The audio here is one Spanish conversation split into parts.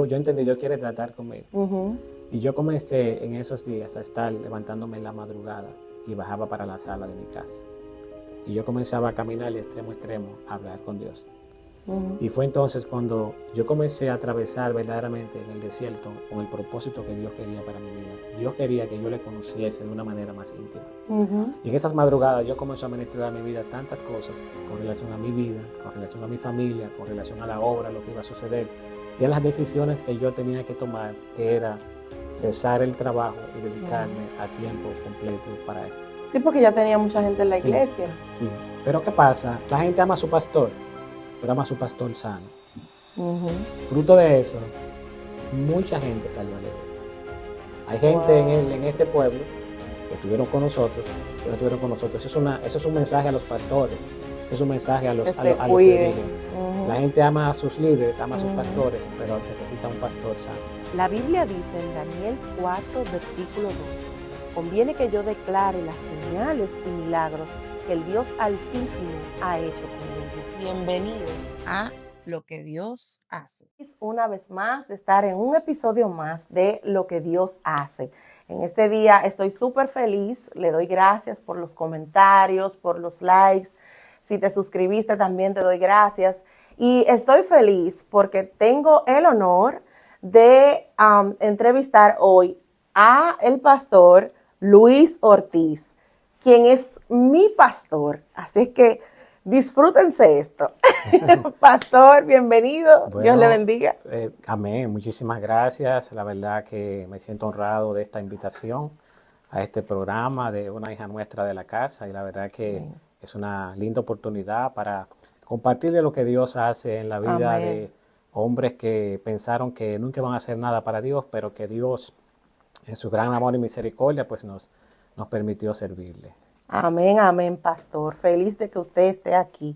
Yo entendí, Dios quiere tratar conmigo. Ujú. Y yo comencé en esos días a estar levantándome en la madrugada y bajaba para la sala de mi casa. Y yo comenzaba a caminar de extremo a extremo a hablar con Dios. Ujú. Y fue entonces cuando yo comencé a atravesar verdaderamente en el desierto con el propósito que Dios quería para mi vida. Dios quería que yo le conociese de una manera más íntima. Ujú. Y en esas madrugadas yo comencé a ministrar a mi vida tantas cosas con relación a mi vida, con relación a mi familia, con relación a la obra, lo que iba a suceder, y a las decisiones que yo tenía que tomar, que era cesar el trabajo y dedicarme a tiempo completo para él. Sí, porque ya tenía mucha gente en la Sí, iglesia. sí. Pero ¿qué pasa? La gente ama a su pastor, pero ama a su pastor sano. Ujú. Fruto de eso, mucha gente salió a la iglesia. Hay gente Wow. en este pueblo que estuvieron con nosotros, que no estuvieron con nosotros. Eso es un mensaje a los pastores, eso es un mensaje Que se a los que cuiden. dirigen. La Ujú. gente ama a sus líderes, ama a sus Ujú. pastores, pero necesita un pastor sano. La Biblia dice en Daniel 4, versículo 2, conviene que yo declare las señales y milagros que el Dios Altísimo ha hecho conmigo. Bienvenidos a Lo que Dios hace. Una vez más de estar en un episodio más de Lo que Dios hace. En este día estoy súper feliz, le doy gracias por los comentarios, por los likes. Si te suscribiste también te doy gracias. Y estoy feliz porque tengo el honor de entrevistar hoy a el pastor Luis Ortiz, quien es mi pastor. Así que disfrútense esto. Pastor, bienvenido. Dios le Bueno, bendiga. amén, muchísimas gracias. La verdad que me siento honrado de esta invitación a este programa de una hija nuestra de la casa y la verdad que Amén. es una linda oportunidad para compartir de lo que Dios hace en la vida Amén. de hombres que pensaron que nunca van a hacer nada para Dios, pero que Dios en su gran amor y misericordia pues nos permitió servirle. Amén, amén, pastor. Feliz de que usted esté aquí.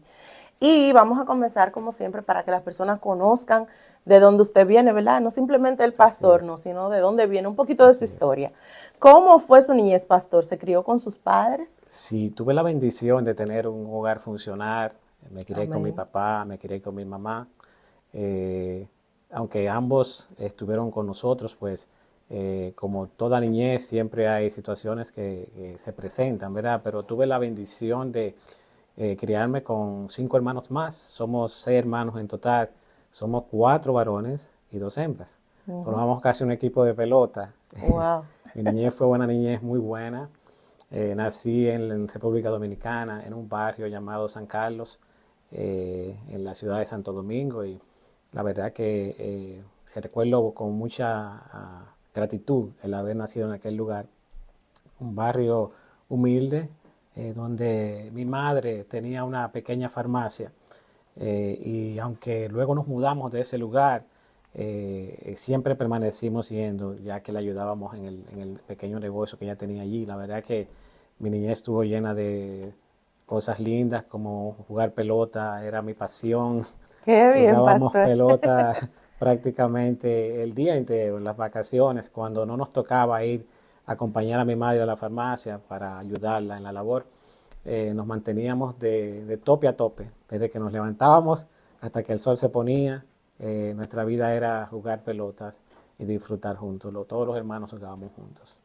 Y vamos a comenzar como siempre para que las personas conozcan de dónde usted viene, ¿verdad? No simplemente el Así pastor, es, no, sino de dónde viene, un poquito de su así es. historia. ¿Cómo fue su niñez, pastor? ¿Se crió con sus padres? Sí, tuve la bendición de tener un hogar funcional, me crié con mi Amén. papá, me crié con mi mamá, eh, aunque ambos estuvieron con nosotros, pues como toda niñez siempre hay situaciones que se presentan, ¿verdad? Pero tuve la bendición de criarme con 5 hermanos más, somos 6 hermanos en total, somos 4 varones y 2 hembras. Ujú. Formamos casi un equipo de pelota. Wow. Mi niñez fue una niñez muy buena. Nací en República Dominicana, en un barrio llamado San Carlos, en la ciudad de Santo Domingo, y la verdad que se recuerdo con mucha gratitud el haber nacido en aquel lugar, un barrio humilde, donde mi madre tenía una pequeña farmacia, y aunque luego nos mudamos de ese lugar, siempre permanecimos yendo, ya que le ayudábamos en el pequeño negocio que ella tenía allí. La verdad que mi niñez estuvo llena de cosas lindas como jugar pelota, era mi pasión. Qué bien, Jugábamos pastor. pelota prácticamente el día entero, en las vacaciones, cuando no nos tocaba ir a acompañar a mi madre a la farmacia para ayudarla en la labor. Nos manteníamos de tope a tope, desde que nos levantábamos hasta que el sol se ponía. Nuestra vida era jugar pelotas y disfrutar juntos. Todos los hermanos jugábamos juntos.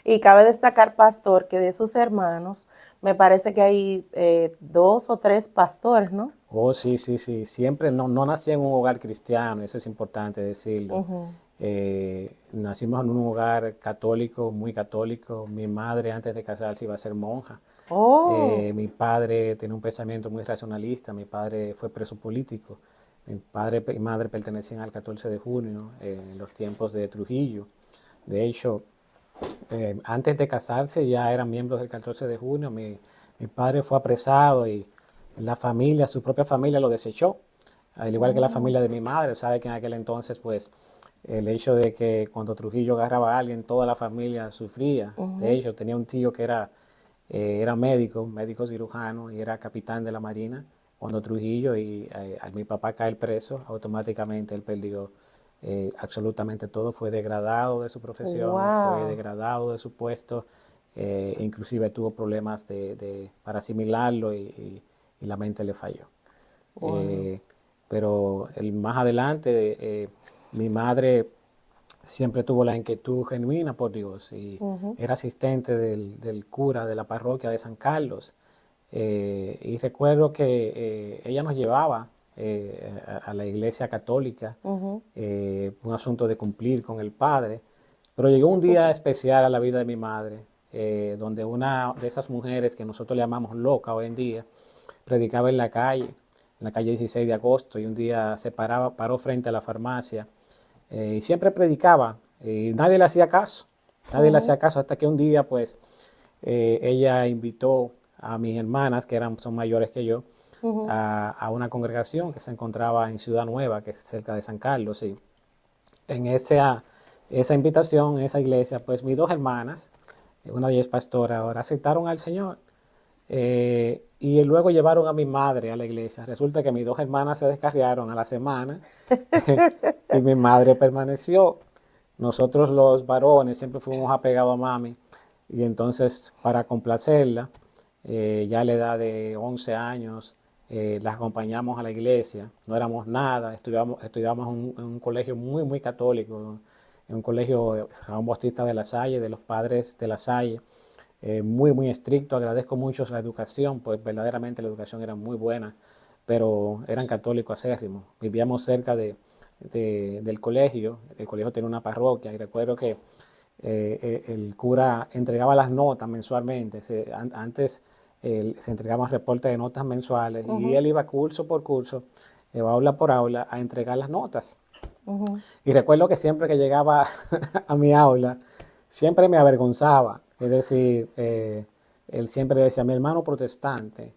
Y cabe destacar, pastor, que de sus hermanos, me parece que hay 2 o 3 pastores, ¿no? Oh, sí, sí, sí. Siempre no nací en un hogar cristiano, eso es importante decirlo. Ujú. Nacimos en un hogar católico, muy católico. Mi madre antes de casarse iba a ser monja. Oh. Mi padre tenía un pensamiento muy racionalista. Mi padre fue preso político. Mi padre y madre pertenecían al 14 de junio, en los tiempos de Trujillo. De hecho, antes de casarse ya eran miembros del 14 de junio. Mi padre fue apresado y la familia, su propia familia lo desechó, al igual que la Oh. familia de mi madre. Sabe que en aquel entonces, pues, el hecho de que cuando Trujillo agarraba a alguien, toda la familia sufría. De Ujú. hecho, tenía un tío que era médico, médico cirujano, y era capitán de la Marina cuando Trujillo, y al mi papá caer preso, automáticamente él perdió absolutamente todo, fue degradado de su profesión, fue Wow. degradado de su puesto, inclusive tuvo problemas para asimilarlo, y la mente le falló. Wow. Eh, pero más adelante Mi madre siempre tuvo la inquietud genuina por Dios y era asistente del cura de la parroquia de San Carlos. Y recuerdo que ella nos llevaba a la iglesia católica, un asunto de cumplir con el Padre. Pero llegó un día especial a la vida de mi madre, donde una de esas mujeres que nosotros le llamamos loca hoy en día, predicaba en la calle 16 de agosto, y un día paró frente a la farmacia y siempre predicaba y nadie le hacía caso, hasta que un día pues ella invitó a mis hermanas, que son mayores que yo, a una congregación que se encontraba en Ciudad Nueva, que es cerca de San Carlos, y en esa invitación, en esa iglesia, pues mis dos hermanas, una de ellas pastora ahora, aceptaron al Señor. Y luego llevaron a mi madre a la iglesia. Resulta que mis dos hermanas se descarriaron a la semana y mi madre permaneció. Nosotros los varones siempre fuimos apegados a mami, y entonces para complacerla, ya a la edad de 11 años, la acompañamos a la iglesia. No éramos nada, estudiábamos en un colegio muy, muy católico, en un colegio Ramón Bautista de la Salle, de los padres de la Salle. Muy, muy estricto. Agradezco mucho la educación, pues verdaderamente la educación era muy buena, pero eran católicos acérrimos. Vivíamos cerca del colegio. El colegio tenía una parroquia y recuerdo que el cura entregaba las notas mensualmente. Antes se entregaban reportes de notas mensuales y él iba curso por curso, aula por aula, a entregar las notas. Y recuerdo que siempre que llegaba a mi aula, siempre me avergonzaba. Es decir, él siempre decía, mi hermano protestante,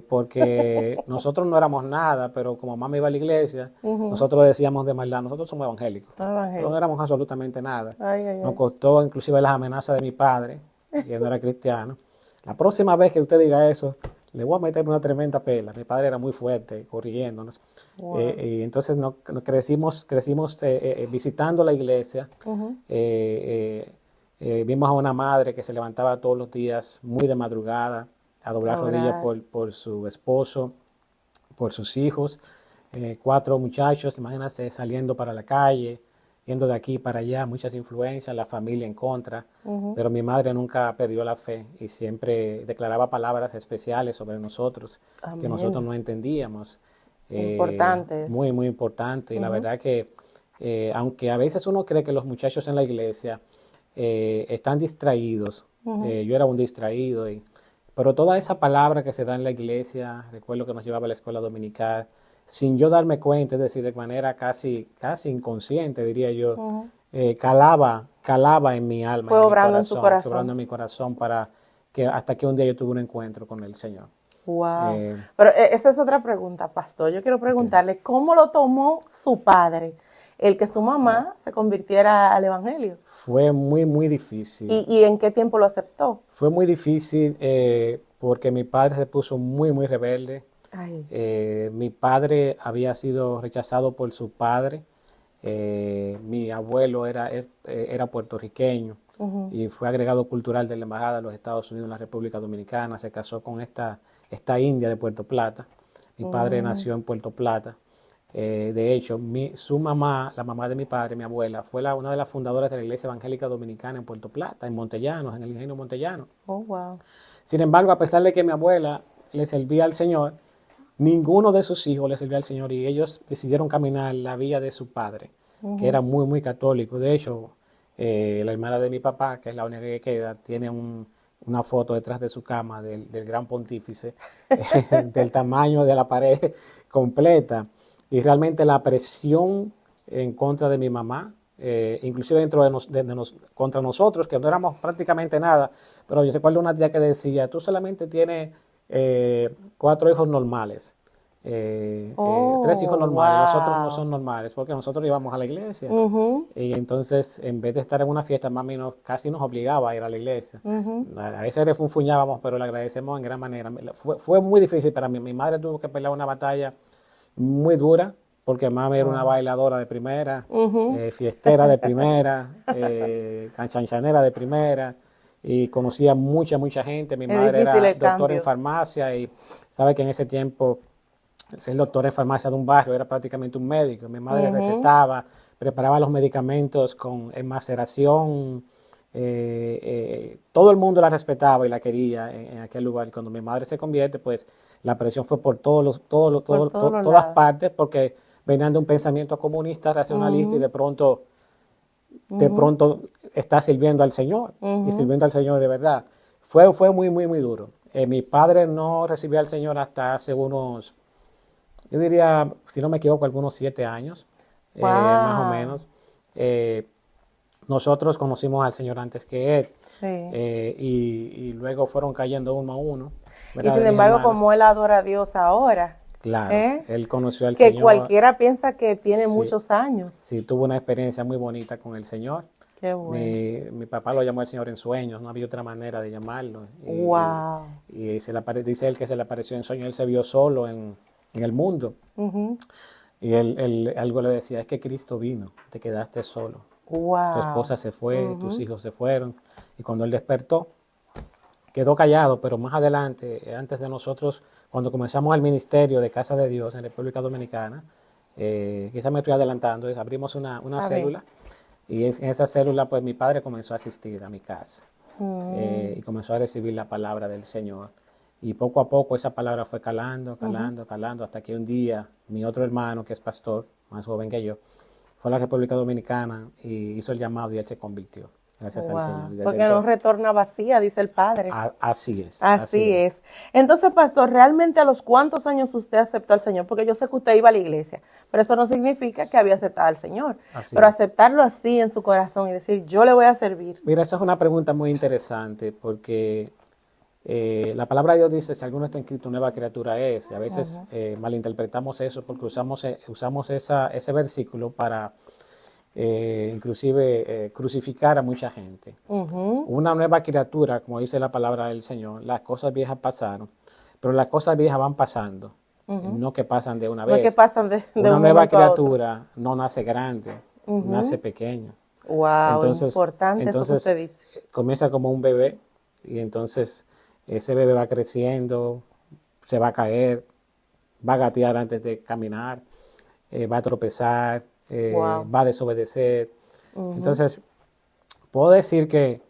porque nosotros no éramos nada, pero como mamá iba a la iglesia, nosotros decíamos de maldad, nosotros somos evangélicos. No éramos absolutamente nada. Nos costó inclusive las amenazas de mi padre, que no era cristiano. La próxima vez que usted diga eso, le voy a meter una tremenda pela. Mi padre era muy fuerte, corrigiéndonos. Wow. Y entonces crecimos visitando la iglesia. Vimos a una madre que se levantaba todos los días muy de madrugada a doblar rodillas por su esposo, por sus hijos. 4 muchachos, imagínate, saliendo para la calle, yendo de aquí para allá, muchas influencias, la familia en contra. Pero mi madre nunca perdió la fe y siempre declaraba palabras especiales sobre nosotros. Amén. Que nosotros no entendíamos. Importante eso. Muy, muy importante. Y la verdad que, aunque a veces uno cree que los muchachos en la iglesia están distraídos, yo era un distraído, pero toda esa palabra que se da en la iglesia, recuerdo que nos llevaba a la escuela dominical, sin yo darme cuenta, es decir, de manera casi inconsciente, diría yo, calaba en mi alma. Fue obrando en su corazón. Obrando en mi corazón hasta que un día yo tuve un encuentro con el Señor. Wow. Pero esa es otra pregunta, pastor. Yo quiero preguntarle, ¿cómo lo tomó su padre el que su mamá se convirtiera al evangelio? Fue muy, muy difícil. ¿Y en qué tiempo lo aceptó? Fue muy difícil porque mi padre se puso muy, muy rebelde. Mi padre había sido rechazado por su padre. Mi abuelo era puertorriqueño y fue agregado cultural de la Embajada de los Estados Unidos en la República Dominicana. Se casó con esta india de Puerto Plata. Mi padre nació en Puerto Plata. De hecho, su mamá, la mamá de mi padre, mi abuela, fue una de las fundadoras de la Iglesia Evangélica Dominicana en Puerto Plata, en Montellanos, en el Ingenio Montellano. Oh, wow. Sin embargo, a pesar de que mi abuela le servía al Señor, ninguno de sus hijos le servía al Señor y ellos decidieron caminar la vía de su padre, que era muy, muy católico. De hecho, la hermana de mi papá, que es la única que queda, tiene una foto detrás de su cama del gran pontífice, del tamaño de la pared completa. Y realmente la presión en contra de mi mamá, inclusive contra nosotros, que no éramos prácticamente nada, pero yo recuerdo una tía que decía, tú solamente tienes 4 hijos normales, 3 hijos normales, wow. Nosotros no son normales, porque nosotros íbamos a la iglesia, y entonces en vez de estar en una fiesta, mami casi nos obligaba a ir a la iglesia. A veces refunfuñábamos, pero le agradecemos en gran manera. Fue muy difícil para mí. Mi madre tuvo que pelear una batalla muy dura, porque mami era una bailadora de primera, fiestera de primera, canchanchanera de primera, y conocía mucha gente. Mi madre era doctora en farmacia y sabe que en ese tiempo ser doctor en farmacia de un barrio, era prácticamente un médico. Mi madre Ujú. recetaba, preparaba los medicamentos en maceración. Todo el mundo la respetaba y la quería en aquel lugar. Y cuando mi madre se convierte, pues la presión fue por Por todos los todas lados. partes, porque venían de un pensamiento comunista, racionalista, y Ujú, de ujú, pronto está sirviendo al Señor, y ujú. sirviendo al Señor de verdad. Fue muy, muy, muy duro. Mi padre no recibió al Señor hasta hace unos, yo diría, si no me equivoco, algunos 7 años, más o Wow. menos. Eh, Nosotros conocimos al Señor antes que Él, Sí. y luego fueron cayendo uno a uno, Y ¿verdad? De sin mis embargo, hermanos. como él adora a Dios ahora, Claro, ¿eh? Él conoció al Que Señor, cualquiera piensa que tiene sí, muchos años. sí tuvo una experiencia muy bonita con el Señor. Qué bueno. Mi papá lo llamó el Señor en sueños, no había otra manera de llamarlo. Wow. Y dice él que se le apareció en sueños, él se vio solo en el mundo. Y él algo le decía, es que Cristo vino, te quedaste solo. Tu Wow. esposa se fue, tus hijos se fueron. Y cuando él despertó, quedó callado, pero más adelante, antes de nosotros, cuando comenzamos el ministerio de Casa de Dios en República Dominicana, quizá me estoy adelantando, abrimos una A ver. célula, y en esa célula pues mi padre comenzó a asistir a mi casa, Mm, y comenzó a recibir la palabra del Señor. Y poco a poco esa palabra fue calando, ujú. calando, calando, hasta que un día mi otro hermano, que es pastor, más joven que yo, fue a la República Dominicana y hizo el llamado y él se convirtió, gracias al Señor. Wow. Y desde Porque no entonces, retorna vacía, dice el Padre. así es, así Así es. es. Entonces, pastor, ¿realmente a los cuántos años usted aceptó al Señor? Porque yo sé que usted iba a la iglesia, pero eso no significa que había aceptado al Señor. Así Pero es. aceptarlo así en su corazón y decir, yo le voy a servir. Mira, esa es una pregunta muy interesante porque la palabra de Dios dice, si alguno está inscrito, nueva criatura es. Y a veces Ujú, malinterpretamos eso porque usamos ese versículo para inclusive crucificar a mucha gente. ujú, Una nueva criatura, como dice la palabra del Señor, las cosas viejas pasaron, pero las cosas viejas van pasando, ujú. no que pasan de una No es que vez. pasan de Una un nueva momento a otro. criatura no nace grande, nace pequeño. Wow, Entonces, importante eso que usted entonces dice. comienza como un bebé, y entonces ese bebé va creciendo, se va a caer, va a gatear antes de caminar, va a tropezar, Wow. va a desobedecer. Entonces, puedo decir que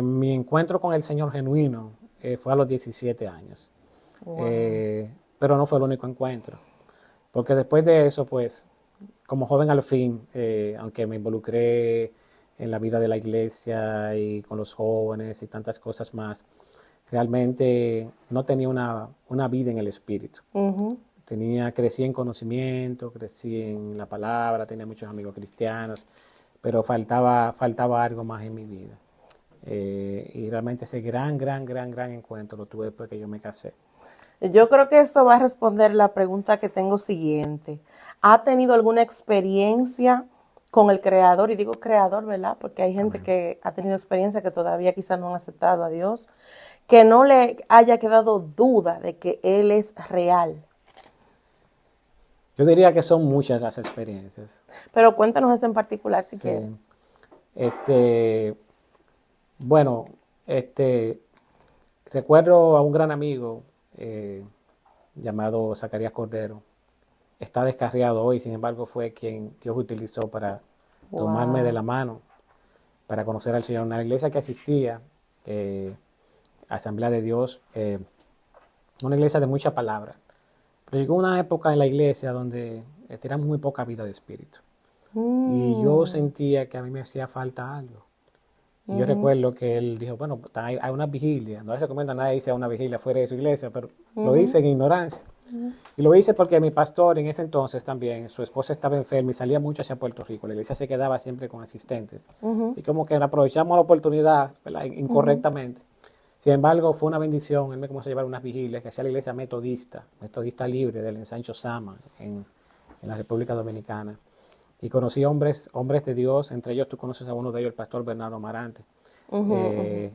mi encuentro con el Señor genuino fue a los 17 años. Wow. Pero no fue el único encuentro, porque después de eso, pues, como joven al fin, aunque me involucré en la vida de la iglesia y con los jóvenes y tantas cosas más, realmente no tenía una vida en el espíritu. Crecí en conocimiento, crecí en la palabra, tenía muchos amigos cristianos, pero faltaba algo más en mi vida. Y realmente ese gran encuentro lo tuve después que yo me casé. Yo creo que esto va a responder la pregunta que tengo siguiente. ¿Ha tenido alguna experiencia con el Creador? Y digo Creador, ¿verdad? Porque hay gente Amén. que ha tenido experiencia que todavía quizás no han aceptado a Dios, que no le haya quedado duda de que Él es real. Yo diría que son muchas las experiencias. Pero cuéntanos eso en particular si quiere. Sí. Este, bueno, este, recuerdo a un gran amigo llamado Zacarías Cordero. Está descarriado hoy, sin embargo, fue quien Dios utilizó para tomarme de Wow. la mano, para conocer al Señor. Una iglesia que asistía, Asamblea de Dios, una iglesia de mucha palabra. Pero llegó una época en la iglesia donde teníamos muy poca vida de espíritu. Y yo Mm, sentía que a mí me hacía falta algo. Y yo recuerdo que él dijo, bueno, hay una vigilia. No les recomiendo a nadie irse a una vigilia fuera de su iglesia, pero lo hice en ignorancia. Y lo hice porque mi pastor en ese entonces también, su esposa estaba enferma y salía mucho hacia Puerto Rico. La iglesia se quedaba siempre con asistentes. Y como que aprovechamos la oportunidad, ¿verdad? Incorrectamente. Sin embargo, fue una bendición. Él me comenzó a llevar unas vigilias que hacía la iglesia metodista libre del Ensancho Sama en la República Dominicana. Y conocí hombres de Dios, entre ellos tú conoces a uno de ellos, el pastor Bernardo Amarante.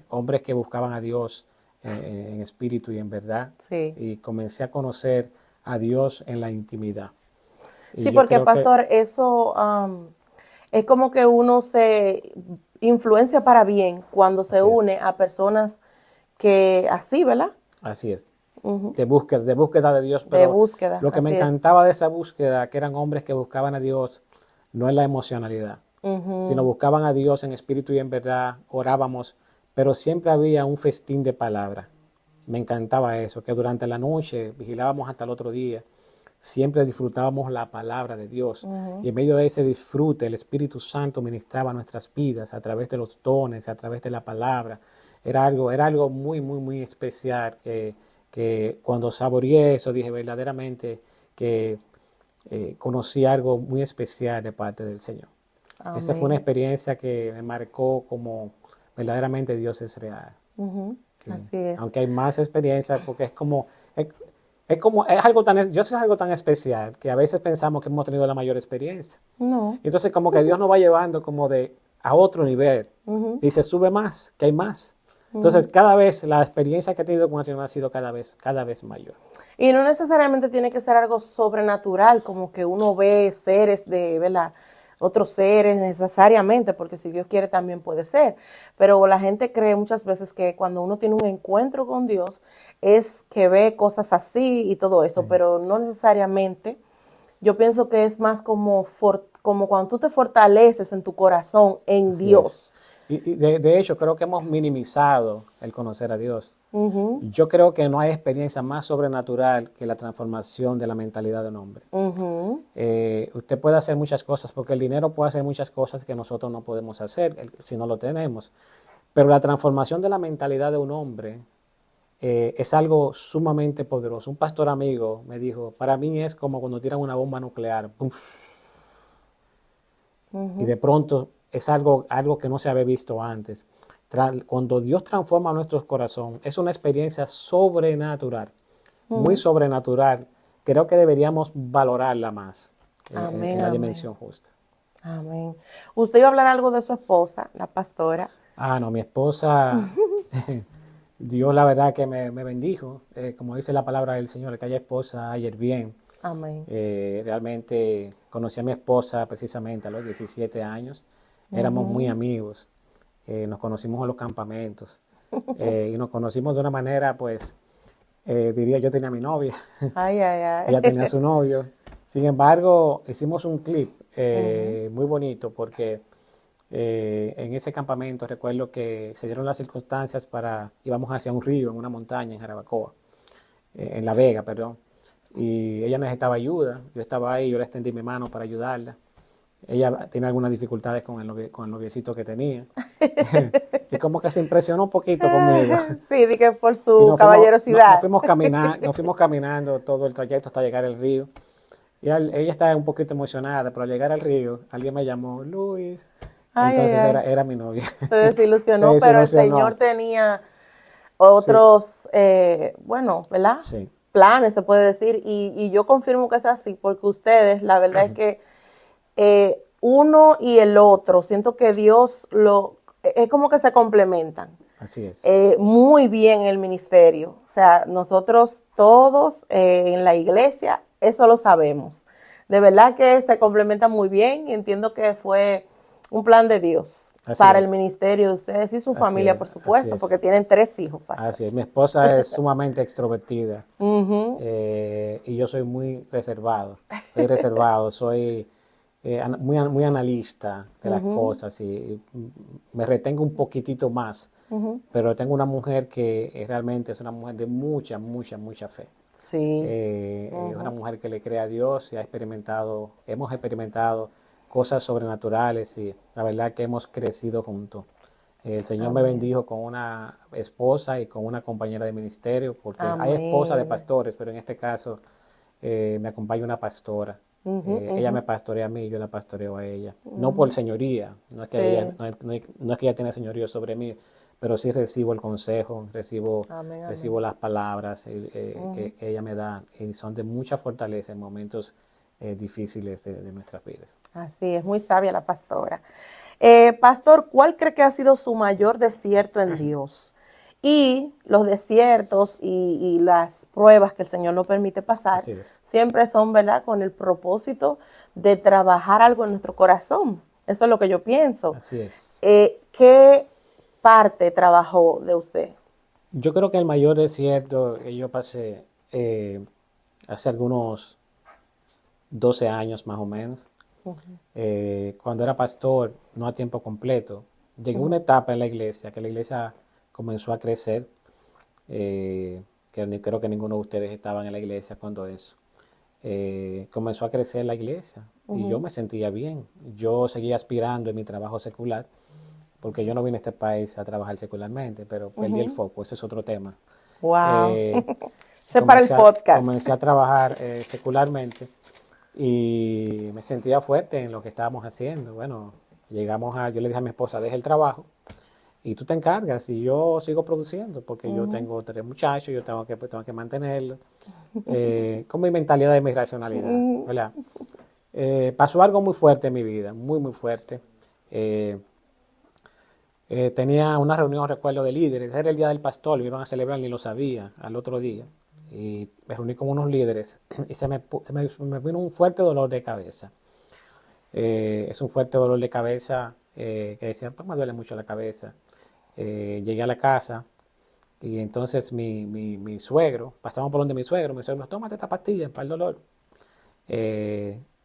Hombres que buscaban a Dios en espíritu y en verdad. sí. Y comencé a conocer a Dios en la intimidad. Sí, Y yo porque creo que pastor, eso es como que uno se influencia para bien cuando se así es, une a personas que así, ¿verdad? así es. de búsqueda de Dios. Pero de búsqueda, lo que me así encantaba de esa búsqueda, que eran hombres que buscaban a Dios, no en la emocionalidad, sino buscaban a Dios en espíritu y en verdad, orábamos, pero siempre había un festín de palabra. Me encantaba eso, que durante la noche vigilábamos hasta el otro día, siempre disfrutábamos la palabra de Dios. Y en medio de ese disfrute, el Espíritu Santo ministraba nuestras vidas a través de los dones, a través de la palabra. Era algo muy, muy, muy especial que cuando saboreé eso dije verdaderamente que conocí algo muy especial de parte del Señor. Amén. Esa fue una experiencia que me marcó como verdaderamente Dios es real. Sí. Así es. Aunque hay más experiencias, porque es algo tan, Dios es algo tan especial que a veces pensamos que hemos tenido la mayor experiencia. No. Entonces como que Dios nos va llevando como a otro nivel. Y se sube más, que hay más. Entonces cada vez la experiencia que he tenido con el Señor ha sido cada vez mayor. Y no necesariamente tiene que ser algo sobrenatural, como que uno ve seres de, ¿verdad? Otros seres necesariamente, porque si Dios quiere también puede ser. Pero la gente cree muchas veces que cuando uno tiene un encuentro con Dios es que ve cosas así y todo eso, pero no necesariamente. Yo pienso que es más como cuando tú te fortaleces en tu corazón en Así Dios. Y de hecho creo que hemos minimizado el conocer a Dios. Yo creo que no hay experiencia más sobrenatural que la transformación de la mentalidad de un hombre. Usted puede hacer muchas cosas, porque el dinero puede hacer muchas cosas que nosotros no podemos hacer si no lo tenemos. Pero la transformación de la mentalidad de un hombre es algo sumamente poderoso. Un pastor amigo me dijo, para mí es como cuando tiran una bomba nuclear. Y de pronto es algo que no se había visto antes. Cuando Dios transforma nuestro corazón, es una experiencia sobrenatural, muy sobrenatural. Creo que deberíamos valorarla más en la dimensión justa. Amén. Usted iba a hablar algo de su esposa, la pastora. No, mi esposa, Dios la verdad que me bendijo. Como dice la palabra del Señor, que haya esposa, ayer bien. Amén. Realmente conocí a mi esposa precisamente a los 17 años. Éramos muy amigos. Nos conocimos en los campamentos y nos conocimos de una manera, pues, diría yo tenía mi novia, ella tenía su novio. Sin embargo, hicimos un clip muy bonito porque en ese campamento recuerdo que se dieron las circunstancias íbamos hacia un río, en una montaña en Jarabacoa, en La Vega, perdón, y ella necesitaba ayuda. Yo estaba ahí, yo le extendí mi mano para ayudarla. Ella tiene algunas dificultades con el noviecito que tenía. Y como que se impresionó un poquito conmigo. Sí, dije por su caballerosidad. Nos fuimos caminando todo el trayecto hasta llegar al río. Y ella estaba un poquito emocionada, pero al llegar al río, alguien me llamó, Luis. Entonces era mi novia. Se desilusionó, pero el Señor tenía otros, ¿verdad? Sí. Planes, se puede decir. Y yo confirmo que es así, porque ustedes, la verdad es que uno y el otro, siento que Dios es como que se complementan. Así es. Muy bien el ministerio. O sea, nosotros todos en la iglesia, eso lo sabemos. De verdad que se complementan muy bien y entiendo que fue un plan de Dios para el ministerio de ustedes y su familia, por supuesto, porque tienen 3 hijos. Pastor. Así es. Mi esposa es sumamente extrovertida y yo soy muy reservado. Soy muy analista de las cosas y me retengo un poquitito más, pero tengo una mujer que realmente es una mujer de mucha, mucha, mucha fe. Sí. Es una mujer que le cree a Dios y hemos experimentado cosas sobrenaturales y la verdad que hemos crecido juntos. El Señor me bendijo con una esposa y con una compañera de ministerio, porque hay esposas de pastores, pero en este caso me acompaña una pastora. Ella me pastorea a mí, yo la pastoreo a ella. No por señoría, no es que ella tiene señorío sobre mí, pero sí recibo el consejo, recibo las palabras que ella me da y son de mucha fortaleza en momentos difíciles de nuestras vidas. Así es, muy sabia la pastora. Pastor, ¿cuál cree que ha sido su mayor desierto en Dios? Y los desiertos y las pruebas que el Señor nos permite pasar siempre son, ¿verdad?, con el propósito de trabajar algo en nuestro corazón. Eso es lo que yo pienso. Así es. ¿Qué parte trabajó de usted? Yo creo que el mayor desierto que yo pasé hace algunos 12 años más o menos, Ujú, cuando era pastor, no a tiempo completo, llegué a ujú. una etapa en la iglesia, que la iglesia comenzó a crecer, que creo que ninguno de ustedes estaban en la iglesia cuando eso. Comenzó a crecer la iglesia y yo Ujú. me sentía bien. Yo seguía aspirando en mi trabajo secular, porque yo no vine a este país a trabajar secularmente, pero perdí el Ujú. foco, ese es otro tema. Wow. Eh, Ese para el podcast. comencé a trabajar secularmente y me sentía fuerte en lo que estábamos haciendo. Bueno, yo le dije a mi esposa, deja el trabajo y tú te encargas y yo sigo produciendo porque yo Ujú, tengo 3 muchachos, yo tengo que mantenerlos, con mi mentalidad y mi racionalidad, ujú. ¿verdad? Pasó algo muy fuerte en mi vida, muy, muy fuerte. Eh, Tenía una reunión, recuerdo, de líderes. Era el día del pastor, lo iban a celebrar, ni lo sabía, al otro día. Y me reuní con unos líderes y me vino un fuerte dolor de cabeza. Es un fuerte dolor de cabeza que decía, pues me duele mucho la cabeza. Llegué a la casa y entonces mi suegro, pasamos por donde mi suegro, tómate esta pastilla para el dolor.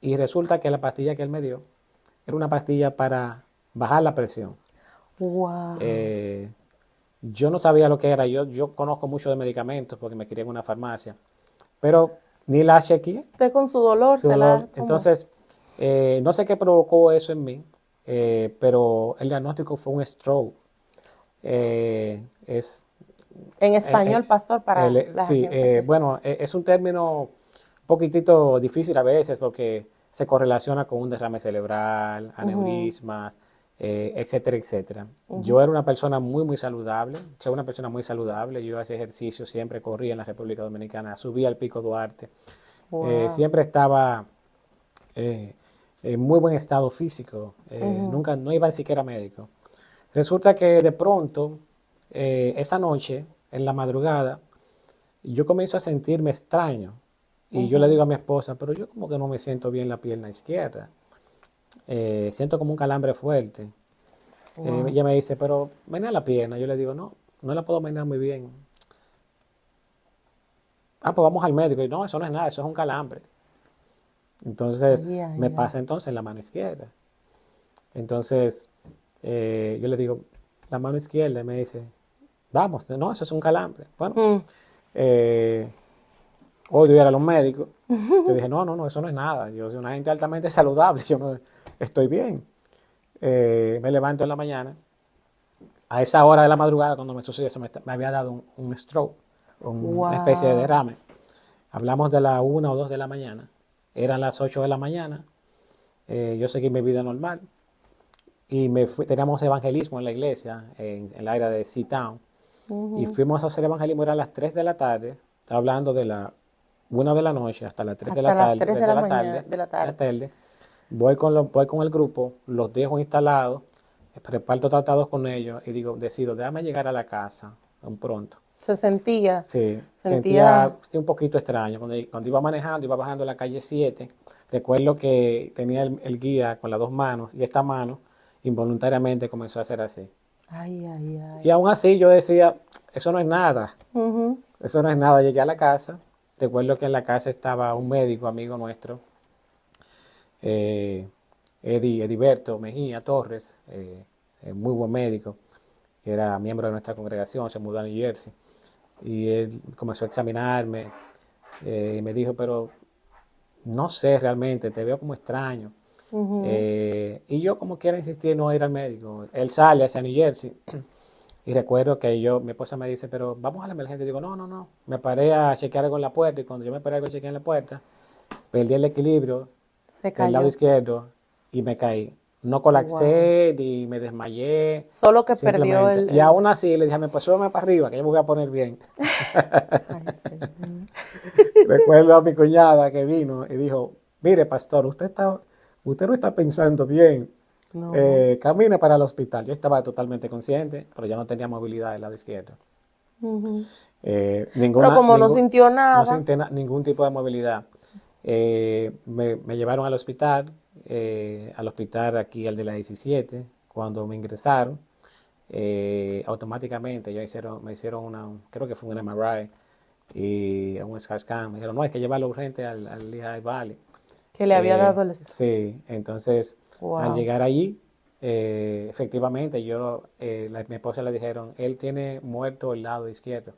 Y resulta que la pastilla que él me dio era una pastilla para bajar la presión. Wow. Eh, yo no sabía lo que era, yo conozco mucho de medicamentos porque me crié en una farmacia, pero ni la chequeé, Usted con su dolor su se la dolor. tomó. Entonces, no sé qué provocó eso en mí, pero el diagnóstico fue un stroke. Es, En eh, español, pastor, para la sí, gente que... bueno, es un término un poquitito difícil a veces porque se correlaciona con un derrame cerebral, Ujú, aneurismas, etcétera, etcétera. Yo ujú. era una persona muy, muy saludable, soy una persona muy saludable, yo hacía ejercicio, siempre corría en la República Dominicana, subía al Pico Duarte, Wow. siempre estaba eh, en muy buen estado físico, Ujú, nunca, no iba ni siquiera a médico. Resulta que de pronto, esa noche, en la madrugada, yo comienzo a sentirme extraño. Y yo le ujú. digo a mi esposa, pero yo como que no me siento bien la pierna izquierda. Siento como un calambre fuerte. Wow. Ella me dice, pero menea la pierna. Yo le digo, no, no la puedo menear muy bien. Ah, pues vamos al médico. Y no, eso no es nada, eso es un calambre. Ay, Entonces me ay, ay. pasa entonces en la mano izquierda. Entonces yo le digo, la mano izquierda, y me dice, vamos, no, eso es un calambre. Bueno, Mm. eh, odio ir a los médicos. Yo dije, no, no, no, eso no es nada. Yo soy una gente altamente saludable, yo no estoy bien. Me levanto en la mañana. A esa hora de la madrugada, cuando me sucedió eso, me había dado un stroke, una especie de Wow. derrame. Hablamos de la 1 o 2 de la mañana. Eran las 8 de la mañana. Yo seguí mi vida normal. Y teníamos evangelismo en la iglesia, en el área de Seatown. Y Ujú. fuimos a hacer evangelismo, eran las 3 de la tarde. Está hablando de la 1 de la noche hasta las 3 de Hasta la las tarde. 3 de 3 de la la mañana, tarde, de la la tarde. tarde. Voy con el grupo, los dejo instalados, reparto tratados con ellos y digo, decido, déjame llegar a la casa tan pronto. Se sentía, Sí, sentía sentía, sí, un poquito extraño. Cuando iba manejando, iba bajando la calle 7. Recuerdo que tenía el guía con las dos manos y esta mano involuntariamente comenzó a hacer así. ay, ay, Y ay. aún así yo decía, eso no es nada, Ujú. eso no es nada. Llegué a la casa, recuerdo que en la casa estaba un médico amigo nuestro, eh, Ediberto Mejía Torres, muy buen médico, que era miembro de nuestra congregación, se mudó a New Jersey. Y él comenzó a examinarme y me dijo, pero no sé realmente, te veo como extraño. Ujú. Y yo como quiera insistí en no ir al médico. Él sale hacia New Jersey y recuerdo que mi esposa me dice, pero vamos a la emergencia. Y digo, no, no, no. Me paré a chequear algo en la puerta y cuando yo me paré a chequear en la puerta, perdí el equilibrio Se del lado cayó. izquierdo y me caí. No Wow. colapsé ni me desmayé, Solo que perdió simplemente. Y el... aún así le dije, pues súbeme para arriba, que yo me voy a poner bien. Ay, señor. Recuerdo a mi cuñada que vino y dijo, mire, pastor, usted no está pensando bien. No. Camine para el hospital. Yo estaba totalmente consciente, pero ya no tenía movilidad del lado izquierdo. Ujú. Eh, Pero ninguna, como no ningún, sintió no nada, sentí ningún tipo de movilidad. Me llevaron al hospital aquí al de la 17, cuando me ingresaron. automáticamente me hicieron creo que fue un MRI y un SCAR scan. Me dijeron, no, hay que llevarlo urgente al Lehigh Valley. Que le había dado el stroke. Sí, entonces al Wow. llegar allí, efectivamente, mi esposa le dijeron, él tiene muerto el lado izquierdo.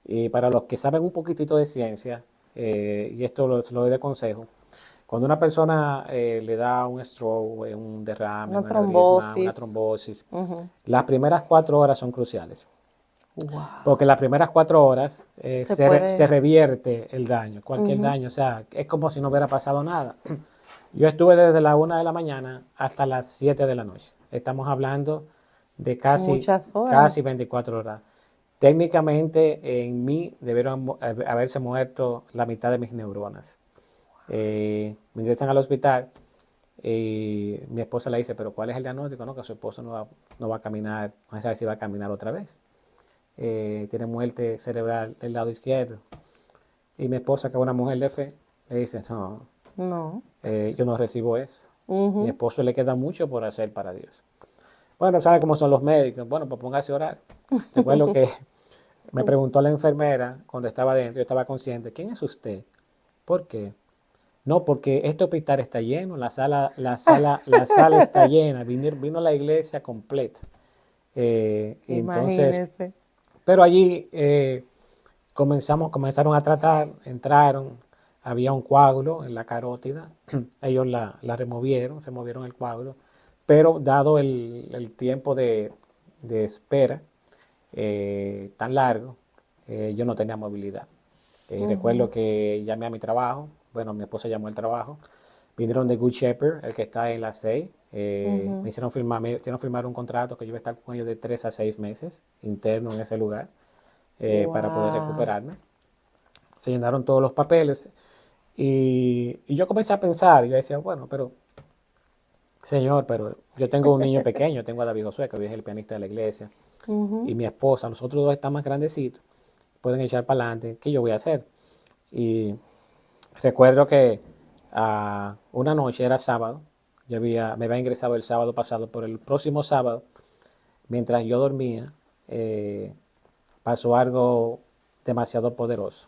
Y para los que saben un poquitito de ciencia, y esto lo doy de consejo, cuando una persona le da un stroke, un derrame, Una un aneurisma, una trombosis. trombosis, Ujú. las primeras 4 horas son cruciales. Wow. Porque las primeras 4 horas Se se puede. revierte el daño, cualquier Ujú. daño, o sea, es como si no hubiera pasado nada. Yo estuve desde la 1 de la mañana hasta las 7 de la noche. Estamos hablando de Muchas horas. casi 24 horas. Técnicamente en mí debieron haberse muerto la mitad de mis neuronas. Me ingresan al hospital y mi esposa le dice, pero ¿cuál es el diagnóstico? No, que su esposo no va a caminar, no sabe si va a caminar otra vez. Tiene muerte cerebral del lado izquierdo. Y mi esposa, que es una mujer de fe, le dice, no, No. yo no recibo eso. Mi Ujú. esposo le queda mucho por hacer para Dios. Bueno, ¿sabe cómo son los médicos? Bueno, pues póngase a orar. Recuerdo que me preguntó la enfermera cuando estaba dentro, yo estaba consciente, ¿quién es usted? ¿Por qué? No, porque este hospital está lleno, la sala está llena, vino la iglesia completa. Y entonces, Imagínese. pero allí comenzaron a tratar, entraron, había un coágulo en la carótida, ellos la removieron el coágulo, pero dado el tiempo de espera tan largo, yo no tenía movilidad. Recuerdo Ujú. que llamé a mi trabajo, bueno, mi esposa llamó al trabajo, vinieron de Good Shepherd, el que está en la 6, Ujú. me hicieron firmar un contrato que yo iba a estar con ellos de 3 a 6 meses interno en ese lugar para poder Wow. recuperarme. Se llenaron todos los papeles y yo comencé a pensar, yo decía, bueno, pero señor, pero yo tengo un niño pequeño, tengo a David Josué, que hoy es el pianista de la iglesia, y Ujú. mi esposa, los otros dos están más grandecitos, pueden echar para adelante, ¿qué yo voy a hacer? Y recuerdo que una noche, era sábado, me había ingresado el sábado pasado, por el próximo sábado, mientras yo dormía, eh, pasó algo demasiado poderoso.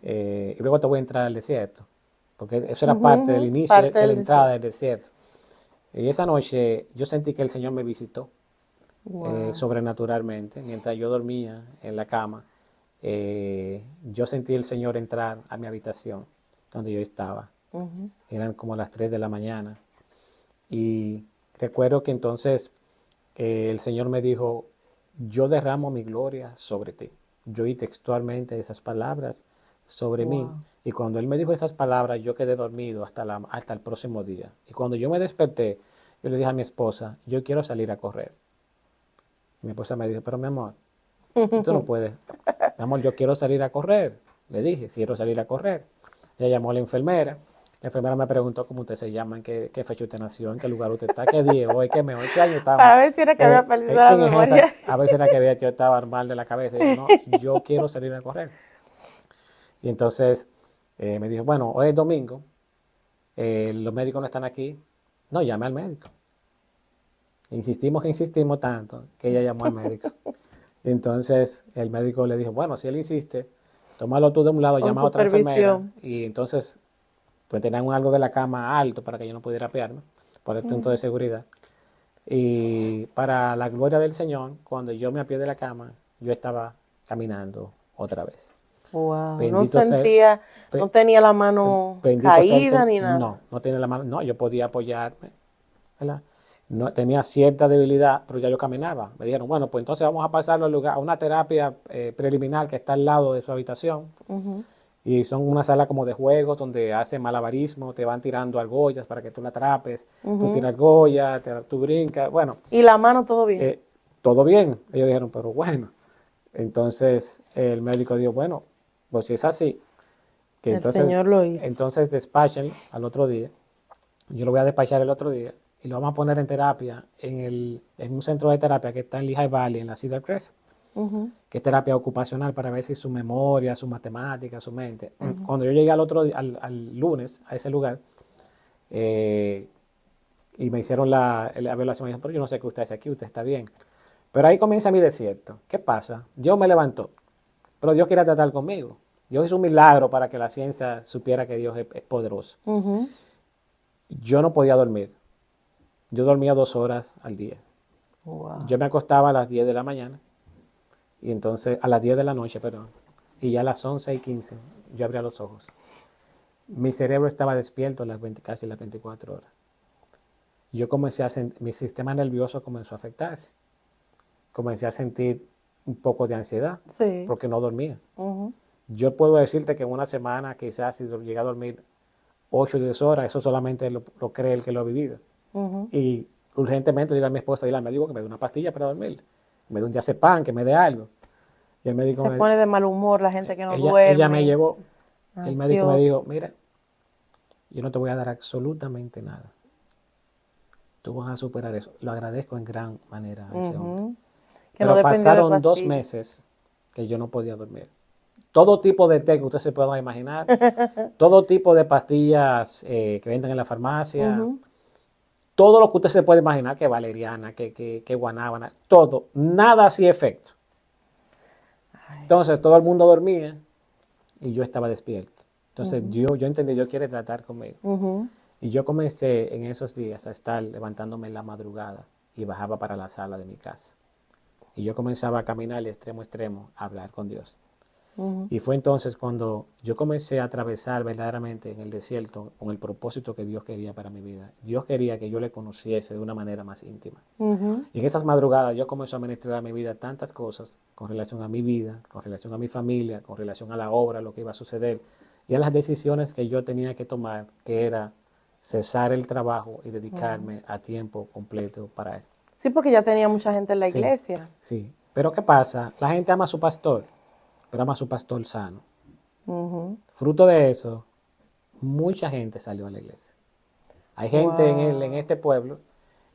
Y luego te voy a entrar al desierto, porque eso era Ujú, parte del ujú. inicio Parte de la del entrada desierto. del desierto. Y esa noche yo sentí que el Señor me visitó Wow. sobrenaturalmente, mientras yo dormía en la cama. Yo sentí el Señor entrar a mi habitación donde yo estaba. Ujú. Eran como las 3 de la mañana. Y recuerdo que entonces el Señor me dijo, yo derramo mi gloria sobre ti. Yo oí textualmente esas palabras sobre mí. Wow. Y cuando Él me dijo esas palabras, yo quedé dormido hasta el próximo día. Y cuando yo me desperté, yo le dije a mi esposa, yo quiero salir a correr. Y mi esposa me dijo, pero mi amor, tú no puedes. Mi amor, yo quiero salir a correr. Le dije, quiero salir a correr. Ella llamó a la enfermera. La enfermera me preguntó cómo usted se llama, en qué fecha usted nació, en qué lugar usted está, qué día hoy, qué mes hoy, qué año estamos. Para ver si era que había perdido la ¿Quién es esa? memoria. A veces era que veía que yo estaba mal de la cabeza. Y yo, no, yo quiero salir a correr. Y entonces me dijo, bueno, hoy es domingo, los médicos no están aquí. No, llame al médico. Insistimos que insistimos tanto que ella llamó al médico. Entonces el médico le dijo, bueno, si él insiste, tómalo tú de un lado, Con llama a otra enfermera. supervisión. Y entonces pues tenían algo de la cama alto para que yo no pudiera apearme, por el punto de seguridad. Y para la gloria del Señor, cuando yo me apié de la cama, yo estaba caminando otra vez. Wow. No Bendito sea, sentía, no be- tenía la mano bendito sea el caída Señor. ni No, nada. no tiene la mano, no, yo podía apoyarme, ¿verdad? No, tenía cierta debilidad, pero ya yo caminaba. Me dijeron, bueno, pues entonces vamos a pasarlo al lugar, a una terapia preliminar que está al lado de su habitación. Ujú. Y son una sala como de juegos donde hacen malabarismo, te van tirando argollas para que tú la atrapes, tú Ujú. tiras argollas, tú brincas, bueno, Y la mano todo bien. todo bien. Ellos dijeron, pero bueno. Entonces el médico dijo, bueno, pues si es así, que El entonces, Señor lo hizo. entonces despachen al otro día. Yo lo voy a despachar el otro día y lo vamos a poner en terapia en un centro de terapia que está en Lehigh Valley, en la Cedar Crest, Ujú. que es terapia ocupacional para ver si su memoria, su matemática, su mente. Ujú. Cuando yo llegué al lunes a ese lugar y me hicieron la evaluación, me dijeron, pero yo no sé qué usted hace aquí, usted está bien. Pero ahí comienza mi desierto. ¿Qué pasa? Dios me levantó, pero Dios quería tratar conmigo. Dios hizo un milagro para que la ciencia supiera que Dios es poderoso. Ujú. Yo no podía dormir. Yo dormía 2 horas al día. Wow. Yo me acostaba a las 10 de la mañana, y entonces a las 10 de la noche, perdón, y ya a las 11:15 yo abría los ojos. Mi cerebro estaba despierto casi las 24 horas. Yo comencé mi sistema nervioso comenzó a afectarse. Comencé a sentir un poco de ansiedad Sí. porque no dormía. Ujú. Yo puedo decirte que en una semana quizás si llegué a dormir 8 o 10 horas, eso solamente lo cree el que lo ha vivido. Ujú. Y urgentemente le digo a mi esposa, dile al médico que me dé una pastilla para dormir, que me dé un diazepam, que me dé algo. Y el médico Se pone de mal humor la gente que no ella me duerme, llevó, el médico me ansioso. dijo, mira, yo no te voy a dar absolutamente nada. Tú vas a superar eso. Lo agradezco en gran manera a ese hombre. Ujú. Que no Pero dependió de pasaron 2 pastillas. meses que yo no podía dormir. Todo tipo de té que usted se pueda imaginar, todo tipo de pastillas que venden en la farmacia, Ujú. todo lo que usted se puede imaginar, que valeriana, que guanábana, todo, nada hacía efecto. Ay, Entonces todo el mundo dormía y yo estaba despierto. Entonces yo entendí, Dios quiere tratar conmigo. ujú. Y yo comencé en esos días a estar levantándome en la madrugada y bajaba para la sala de mi casa. Y yo comenzaba a caminar de extremo a extremo, a hablar con Dios. Ujú. Y fue entonces cuando yo comencé a atravesar verdaderamente en el desierto con el propósito que Dios quería para mi vida. Dios quería que yo le conociese de una manera más íntima. Ujú. Y en esas madrugadas yo comencé a ministrar a mi vida tantas cosas con relación a mi vida, con relación a mi familia, con relación a la obra, lo que iba a suceder, y a las decisiones que yo tenía que tomar, que era cesar el trabajo y dedicarme a tiempo completo para él. Sí, porque ya tenía mucha gente en la Sí, iglesia. sí. Pero ¿qué pasa? La gente ama a su pastor, pero ama a su pastor sano. Ujú. Fruto de eso, mucha gente salió a la iglesia. Hay gente en Wow. este pueblo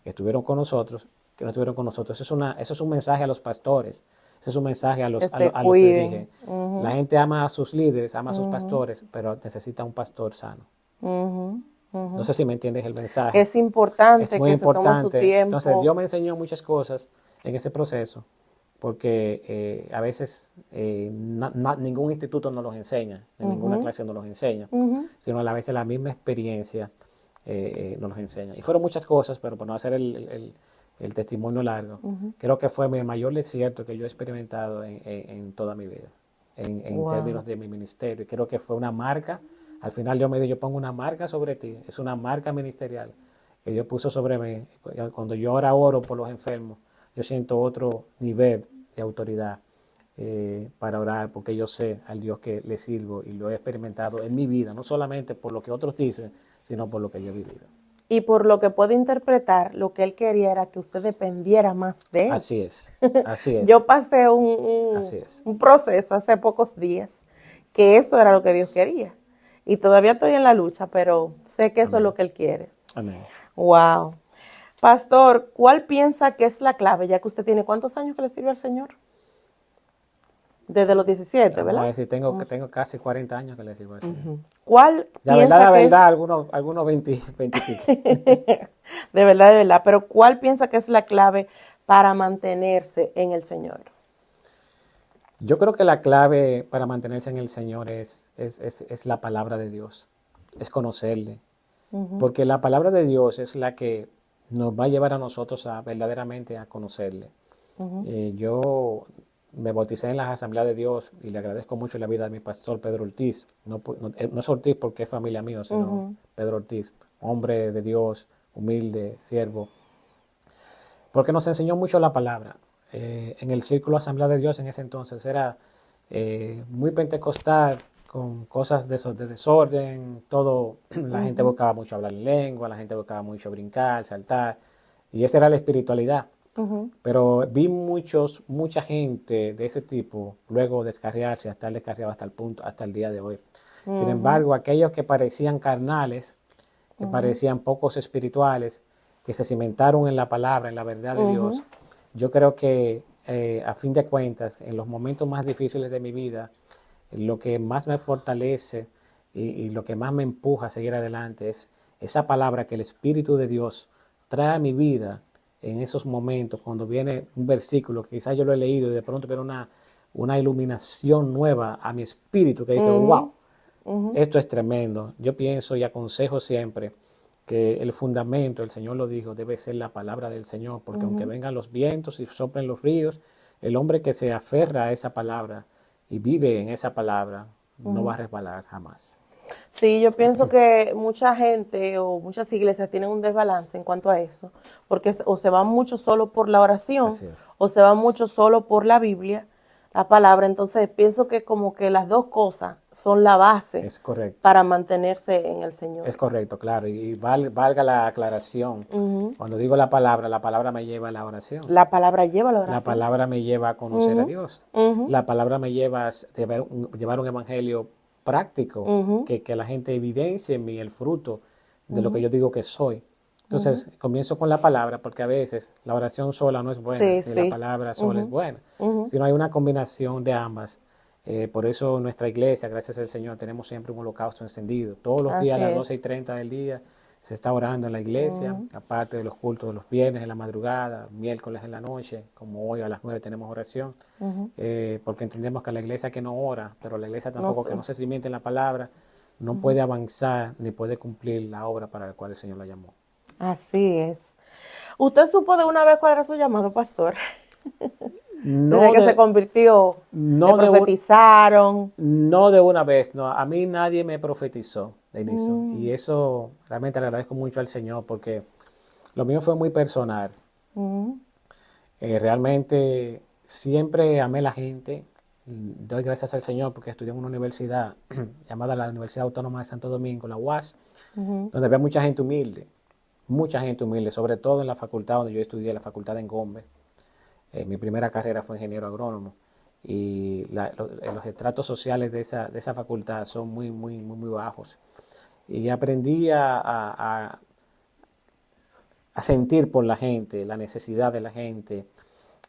que estuvieron con nosotros, que no estuvieron con nosotros. Eso es un mensaje a los pastores, eso es un mensaje a Que los, se a los que cuiden. dirigen. La Ujú. gente ama a sus líderes, ama a sus Ujú. pastores, pero necesita un pastor sano. Ujú. No Ujú. sé si me entiendes el mensaje. Es Es importante muy que se tome su importante. Entonces, tiempo. Dios me enseñó muchas cosas en ese proceso, porque a veces ningún instituto nos los enseña, en ninguna Ujú. clase nos los enseña, Ujú. sino a veces la misma experiencia nos los enseña. Y fueron muchas cosas, pero por no hacer el testimonio largo, Ujú. creo que fue el mayor desierto que yo he experimentado en toda mi vida, en Wow. términos de mi ministerio. Y creo que fue una marca. Al final Dios me dijo, yo pongo una marca sobre ti, es una marca ministerial que Dios puso sobre mí. Cuando yo ahora oro por los enfermos, yo siento otro nivel de autoridad para orar, porque yo sé al Dios que le sirvo y lo he experimentado en mi vida, no solamente por lo que otros dicen, sino por lo que yo he vivido. Y por lo que puedo interpretar, lo que él quería era que usted dependiera más de él. Así es, así es, Yo pasé así es. un proceso hace pocos días que eso era lo que Dios quería. Y todavía estoy en la lucha, pero sé que eso es Amén. lo que Él quiere. Amén. Wow. Pastor, ¿cuál piensa que es la clave? Ya que usted tiene ¿cuántos años que le sirve al Señor? Desde los 17, Vamos a ¿verdad? decir, tengo casi 40 años que le sirvo al Señor. ¿Cuál La piensa que verdad, es, algunos 20 y pico. de verdad, pero cuál piensa que es la clave para mantenerse en el Señor? Yo creo que la clave para mantenerse en el Señor es la palabra de Dios, es conocerle. Porque la palabra de Dios es la que nos va a llevar a nosotros a verdaderamente a conocerle. Yo me bauticé en la Asamblea de Dios y le agradezco mucho la vida de mi pastor Pedro Ortiz. No es Ortiz porque es familia mía, sino Pedro Ortiz, hombre de Dios, humilde, siervo, porque nos enseñó mucho la palabra. En el círculo Asamblea de Dios en ese entonces era muy pentecostal, con cosas de desorden, todo, la gente buscaba mucho hablar en lengua, la gente buscaba mucho brincar, saltar, y esa era la espiritualidad. Pero vi mucha gente de ese tipo luego descarriarse, hasta el descarriado hasta el punto, hasta el día de hoy. Sin embargo, aquellos que parecían carnales, que parecían pocos espirituales, que se cimentaron en la palabra, en la verdad de Dios, yo creo que a fin de cuentas, en los momentos más difíciles de mi vida, lo que más me fortalece y lo que más me empuja a seguir adelante es esa palabra que el Espíritu de Dios trae a mi vida en esos momentos, cuando viene un versículo que quizás yo lo he leído y de pronto viene una iluminación nueva a mi espíritu que dice, wow, esto es tremendo. Yo pienso y aconsejo siempre que el fundamento, el Señor lo dijo, debe ser la palabra del Señor, porque aunque vengan los vientos y soplen los ríos, el hombre que se aferra a esa palabra y vive en esa palabra no va a resbalar jamás. Sí, yo pienso que mucha gente o muchas iglesias tienen un desbalance en cuanto a eso, porque o se van mucho solo por la oración Así es. o se van mucho solo por la Biblia, la palabra. Entonces pienso que como que las dos cosas son la base Es correcto. para mantenerse en el Señor. Es correcto, claro. Y valga la aclaración. Cuando digo la palabra me lleva a la oración. La palabra lleva la La oración. palabra me lleva a conocer a Dios. La palabra me lleva a llevar un evangelio práctico, que la gente evidencie en mí el fruto de lo que yo digo que soy. Entonces, comienzo con la palabra, porque a veces la oración sola no es buena, Sí, ni sí. la palabra sola es buena, sino hay una combinación de ambas. Por eso en nuestra iglesia, gracias al Señor, tenemos siempre un holocausto encendido. Todos los días Así a las es. 12:30 del día se está orando en la iglesia, aparte de los cultos de los viernes en la madrugada, miércoles en la noche, como hoy a las 9 tenemos oración, porque entendemos que la iglesia que no ora, pero la iglesia tampoco que no se cimienta en la palabra, no puede avanzar ni puede cumplir la obra para la cual el Señor la llamó. Así es. ¿Usted supo de una vez cuál era su llamado, pastor? Desde No que se de, convirtió, le no de, profetizaron. no de una vez, no. A mí nadie me profetizó de inicio. Y eso realmente le agradezco mucho al Señor porque lo mío fue muy personal. Realmente siempre amé a la gente. Doy gracias al Señor porque estudié en una universidad llamada la Universidad Autónoma de Santo Domingo, la UAS, donde había mucha gente humilde, sobre todo en la facultad donde yo estudié, la facultad de Engombe. Mi primera carrera fue ingeniero agrónomo y los estratos sociales de esa facultad son muy, muy, muy, muy bajos. Y aprendí a sentir por la gente, la necesidad de la gente.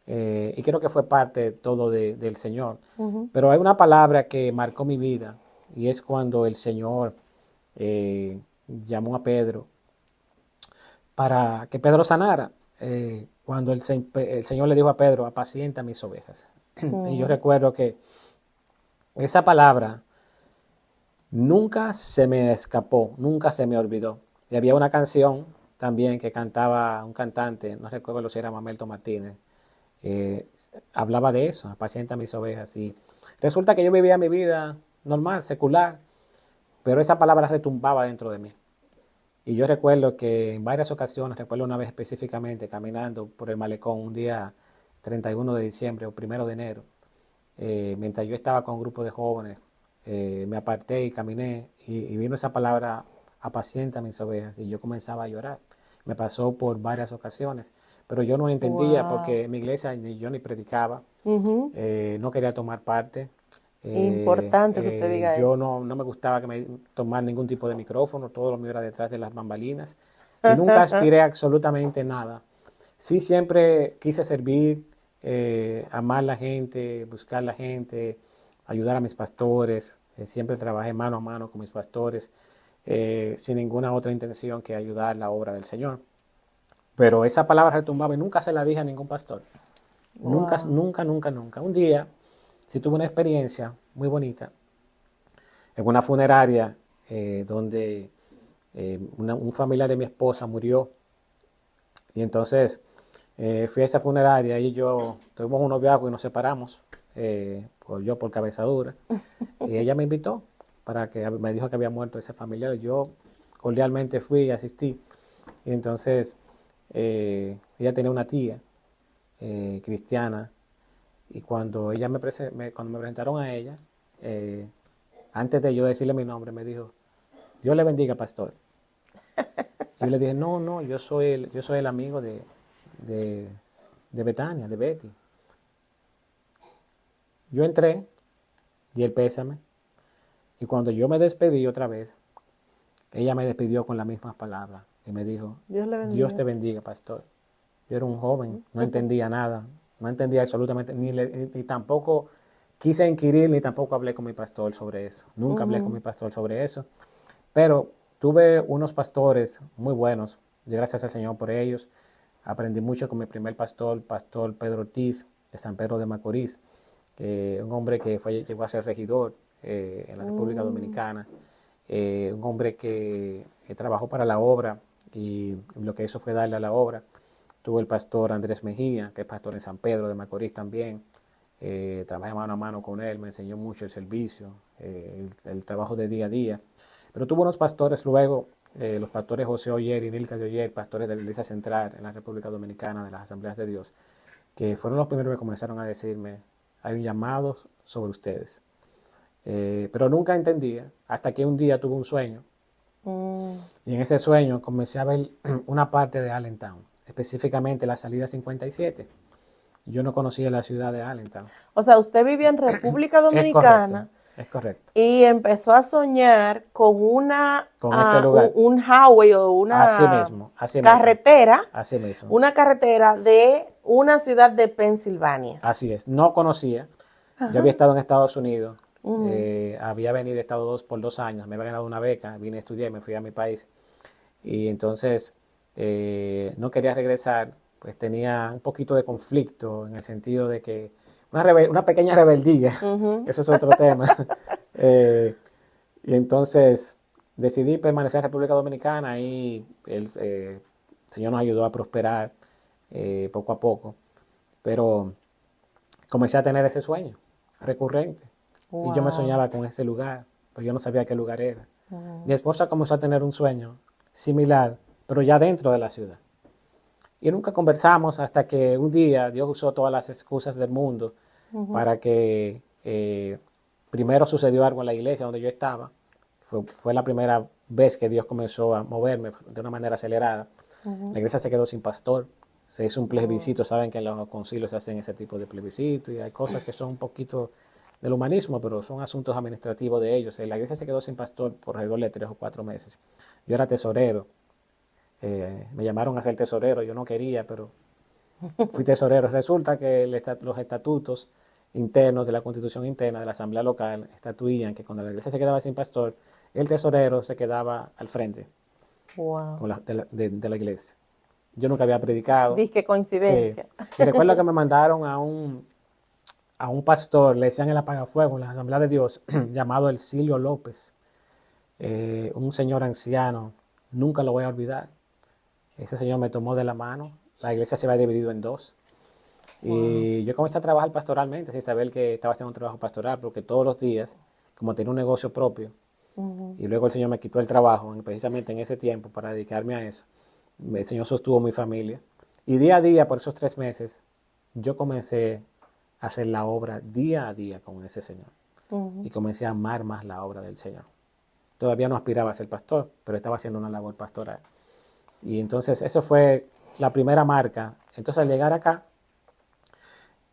Y creo que fue parte todo del Señor. Pero hay una palabra que marcó mi vida y es cuando el Señor llamó a Pedro para que Pedro sanara. Cuando el Señor le dijo a Pedro, apacienta mis ovejas. Y yo recuerdo que esa palabra nunca se me escapó, nunca se me olvidó. Y había una canción también que cantaba un cantante, no recuerdo si era Mamelto Martínez, hablaba de eso, apacienta mis ovejas. Y resulta que yo vivía mi vida normal, secular, pero esa palabra retumbaba dentro de mí. Y yo recuerdo que en varias ocasiones, recuerdo una vez específicamente, caminando por el malecón un día 31 de diciembre o 1 de enero, mientras yo estaba con un grupo de jóvenes, me aparté y caminé y vino esa palabra, apacienta mis ovejas, y yo comenzaba a llorar. Me pasó por varias ocasiones, pero yo no entendía porque en mi iglesia ni yo ni predicaba, no quería tomar parte. Importante que usted diga Yo eso. no me gustaba que me tomar ningún tipo de micrófono, todo lo mío era detrás de las bambalinas y nunca aspiré a absolutamente nada. Sí, siempre quise servir, amar la gente, buscar la gente, ayudar a mis pastores. Siempre trabajé mano a mano con mis pastores, sin ninguna otra intención que ayudar la obra del Señor. Pero esa palabra retumbaba y nunca se la dije a ningún pastor. Nunca, Wow. nunca, nunca, nunca. Un día sí tuve una experiencia muy bonita en una funeraria donde un familiar de mi esposa murió. Y entonces fui a esa funeraria y yo tuvimos un noviazgo y nos separamos, por cabeza dura. Y ella me invitó para que me dijo que había muerto ese familiar. Yo cordialmente fui y asistí. Y entonces ella tenía una tía cristiana. Y cuando cuando me presentaron a ella, antes de yo decirle mi nombre, me dijo, Dios le bendiga, pastor. Y yo le dije, no, no, yo soy el amigo de, de Betania, de Betty. Yo entré, di el pésame, y cuando yo me despedí otra vez, ella me despidió con las mismas palabras y me dijo, Dios le Dios bendiga. te bendiga, pastor. Yo era un joven, no entendía nada, no entendía absolutamente, ni tampoco quise inquirir, ni tampoco hablé con mi pastor sobre eso. Nunca hablé con mi pastor sobre eso. Pero tuve unos pastores muy buenos, y gracias al Señor por ellos. Aprendí mucho con mi primer pastor, Pastor Pedro Ortiz, de San Pedro de Macorís, un hombre que llegó a ser regidor en la República Dominicana, un hombre que trabajó para la obra y lo que hizo fue darle a la obra. Tuvo el pastor Andrés Mejía, que es pastor en San Pedro de Macorís también. Trabajé mano a mano con él, me enseñó mucho el servicio, el trabajo de día a día. Pero tuvo unos pastores luego, los pastores José Oyer y Nilka de Oyer, pastores de la Iglesia Central en la República Dominicana, de las Asambleas de Dios, que fueron los primeros que comenzaron a decirme, hay un llamado sobre ustedes. Pero nunca entendía, hasta que un día tuve un sueño, y en ese sueño comencé a ver una parte de Allentown, específicamente la salida 57. Yo no conocía la ciudad de Allentown. O sea, usted vivía en República Dominicana. Es correcto. Y empezó a soñar con este lugar. un highway o una así carretera, así mismo. una carretera de una ciudad de Pensilvania. Así es, no conocía. Ajá. Yo había estado en Estados Unidos, había venido a Estados Unidos por 2 años, me había ganado una beca, vine a estudiar, me fui a mi país. Y entonces no quería regresar, pues tenía un poquito de conflicto en el sentido de que una pequeña rebeldía, eso es otro tema. Y entonces decidí permanecer en República Dominicana y el Señor nos ayudó a prosperar poco a poco. Pero comencé a tener ese sueño recurrente. Wow. Y yo me soñaba con ese lugar, pero yo no sabía qué lugar era. Mi esposa comenzó a tener un sueño similar, pero ya dentro de la ciudad. Y nunca conversamos hasta que un día Dios usó todas las excusas del mundo para que primero sucedió algo en la iglesia donde yo estaba. Fue la primera vez que Dios comenzó a moverme de una manera acelerada. La iglesia se quedó sin pastor. Se hizo un plebiscito. Saben que en los concilios se hacen ese tipo de plebiscito y hay cosas que son un poquito del humanismo, pero son asuntos administrativos de ellos. La iglesia se quedó sin pastor por alrededor de 3 o 4 meses. Yo era tesorero. Me llamaron a ser tesorero, yo no quería, pero fui tesorero. Resulta que los estatutos internos de la constitución interna de la asamblea local estatuían que cuando la iglesia se quedaba sin pastor, el tesorero se quedaba al frente de la iglesia. Yo nunca había predicado. Dice coincidencia. Sí. Y recuerdo que me mandaron a un pastor, le decían el apagafuego en la Asamblea de Dios, llamado Elcilio López, un señor anciano, nunca lo voy a olvidar. Ese señor me tomó de la mano, la iglesia se había dividido en 2. Y yo comencé a trabajar pastoralmente, sin saber que estaba haciendo un trabajo pastoral, porque todos los días, como tenía un negocio propio, y luego el Señor me quitó el trabajo, precisamente en ese tiempo, para dedicarme a eso. El Señor sostuvo mi familia. Y día a día, por esos 3 meses, yo comencé a hacer la obra día a día con ese Señor. Y comencé a amar más la obra del Señor. Todavía no aspiraba a ser pastor, pero estaba haciendo una labor pastoral. Y entonces eso fue la primera marca. Entonces al llegar acá,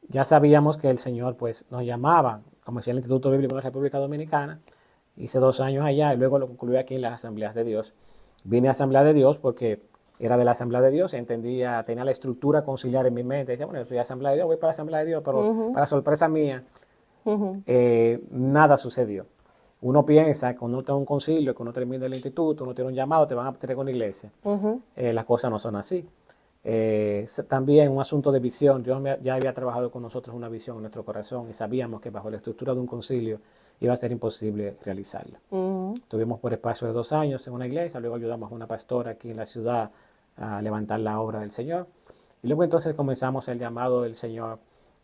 ya sabíamos que el Señor pues nos llamaba, como decía el Instituto Bíblico de la República Dominicana. Hice 2 años allá y luego lo concluí aquí en las Asambleas de Dios. Vine a Asamblea de Dios porque era de la Asamblea de Dios, entendía, tenía la estructura conciliar en mi mente. Decía, bueno, yo soy Asamblea de Dios, voy para la Asamblea de Dios, pero para sorpresa mía, nada sucedió. Uno piensa que cuando uno tiene un concilio, que uno termina el instituto, uno tiene un llamado, te van a tener con una iglesia. Las cosas no son así. También un asunto de visión. Dios ya había trabajado con nosotros una visión en nuestro corazón y sabíamos que bajo la estructura de un concilio iba a ser imposible realizarla. Estuvimos por espacio de 2 años en una iglesia, luego ayudamos a una pastora aquí en la ciudad a levantar la obra del Señor. Y luego entonces comenzamos el llamado del Señor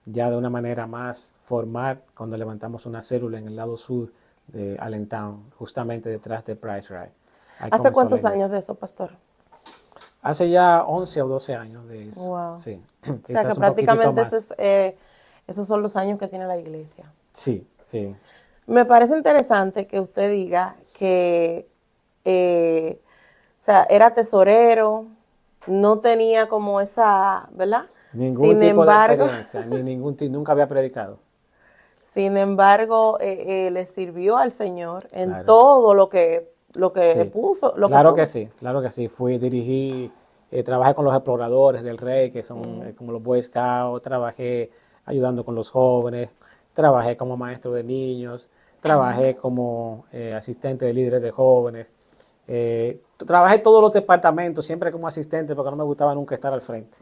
ya de una manera más formal cuando levantamos una célula en el lado sur de Allentown, justamente detrás de Price Right. ¿Hace cuántos años de eso, pastor? Hace ya 11 o 12 años de eso. Wow. Sí. O sea que prácticamente esos son los años que tiene la iglesia. Sí, sí. Me parece interesante que usted diga que o sea, era tesorero, no tenía como esa, ¿verdad? Ningún tipo de experiencia, nunca había predicado. Sin embargo, le sirvió al Señor en todo lo que sí. puso. Claro que sí. Dirigí, trabajé con los exploradores del Rey, que son como los Boy Scouts, trabajé ayudando con los jóvenes, trabajé como maestro de niños, trabajé como asistente de líderes de jóvenes. Trabajé todos los departamentos, siempre como asistente, porque no me gustaba nunca estar al frente.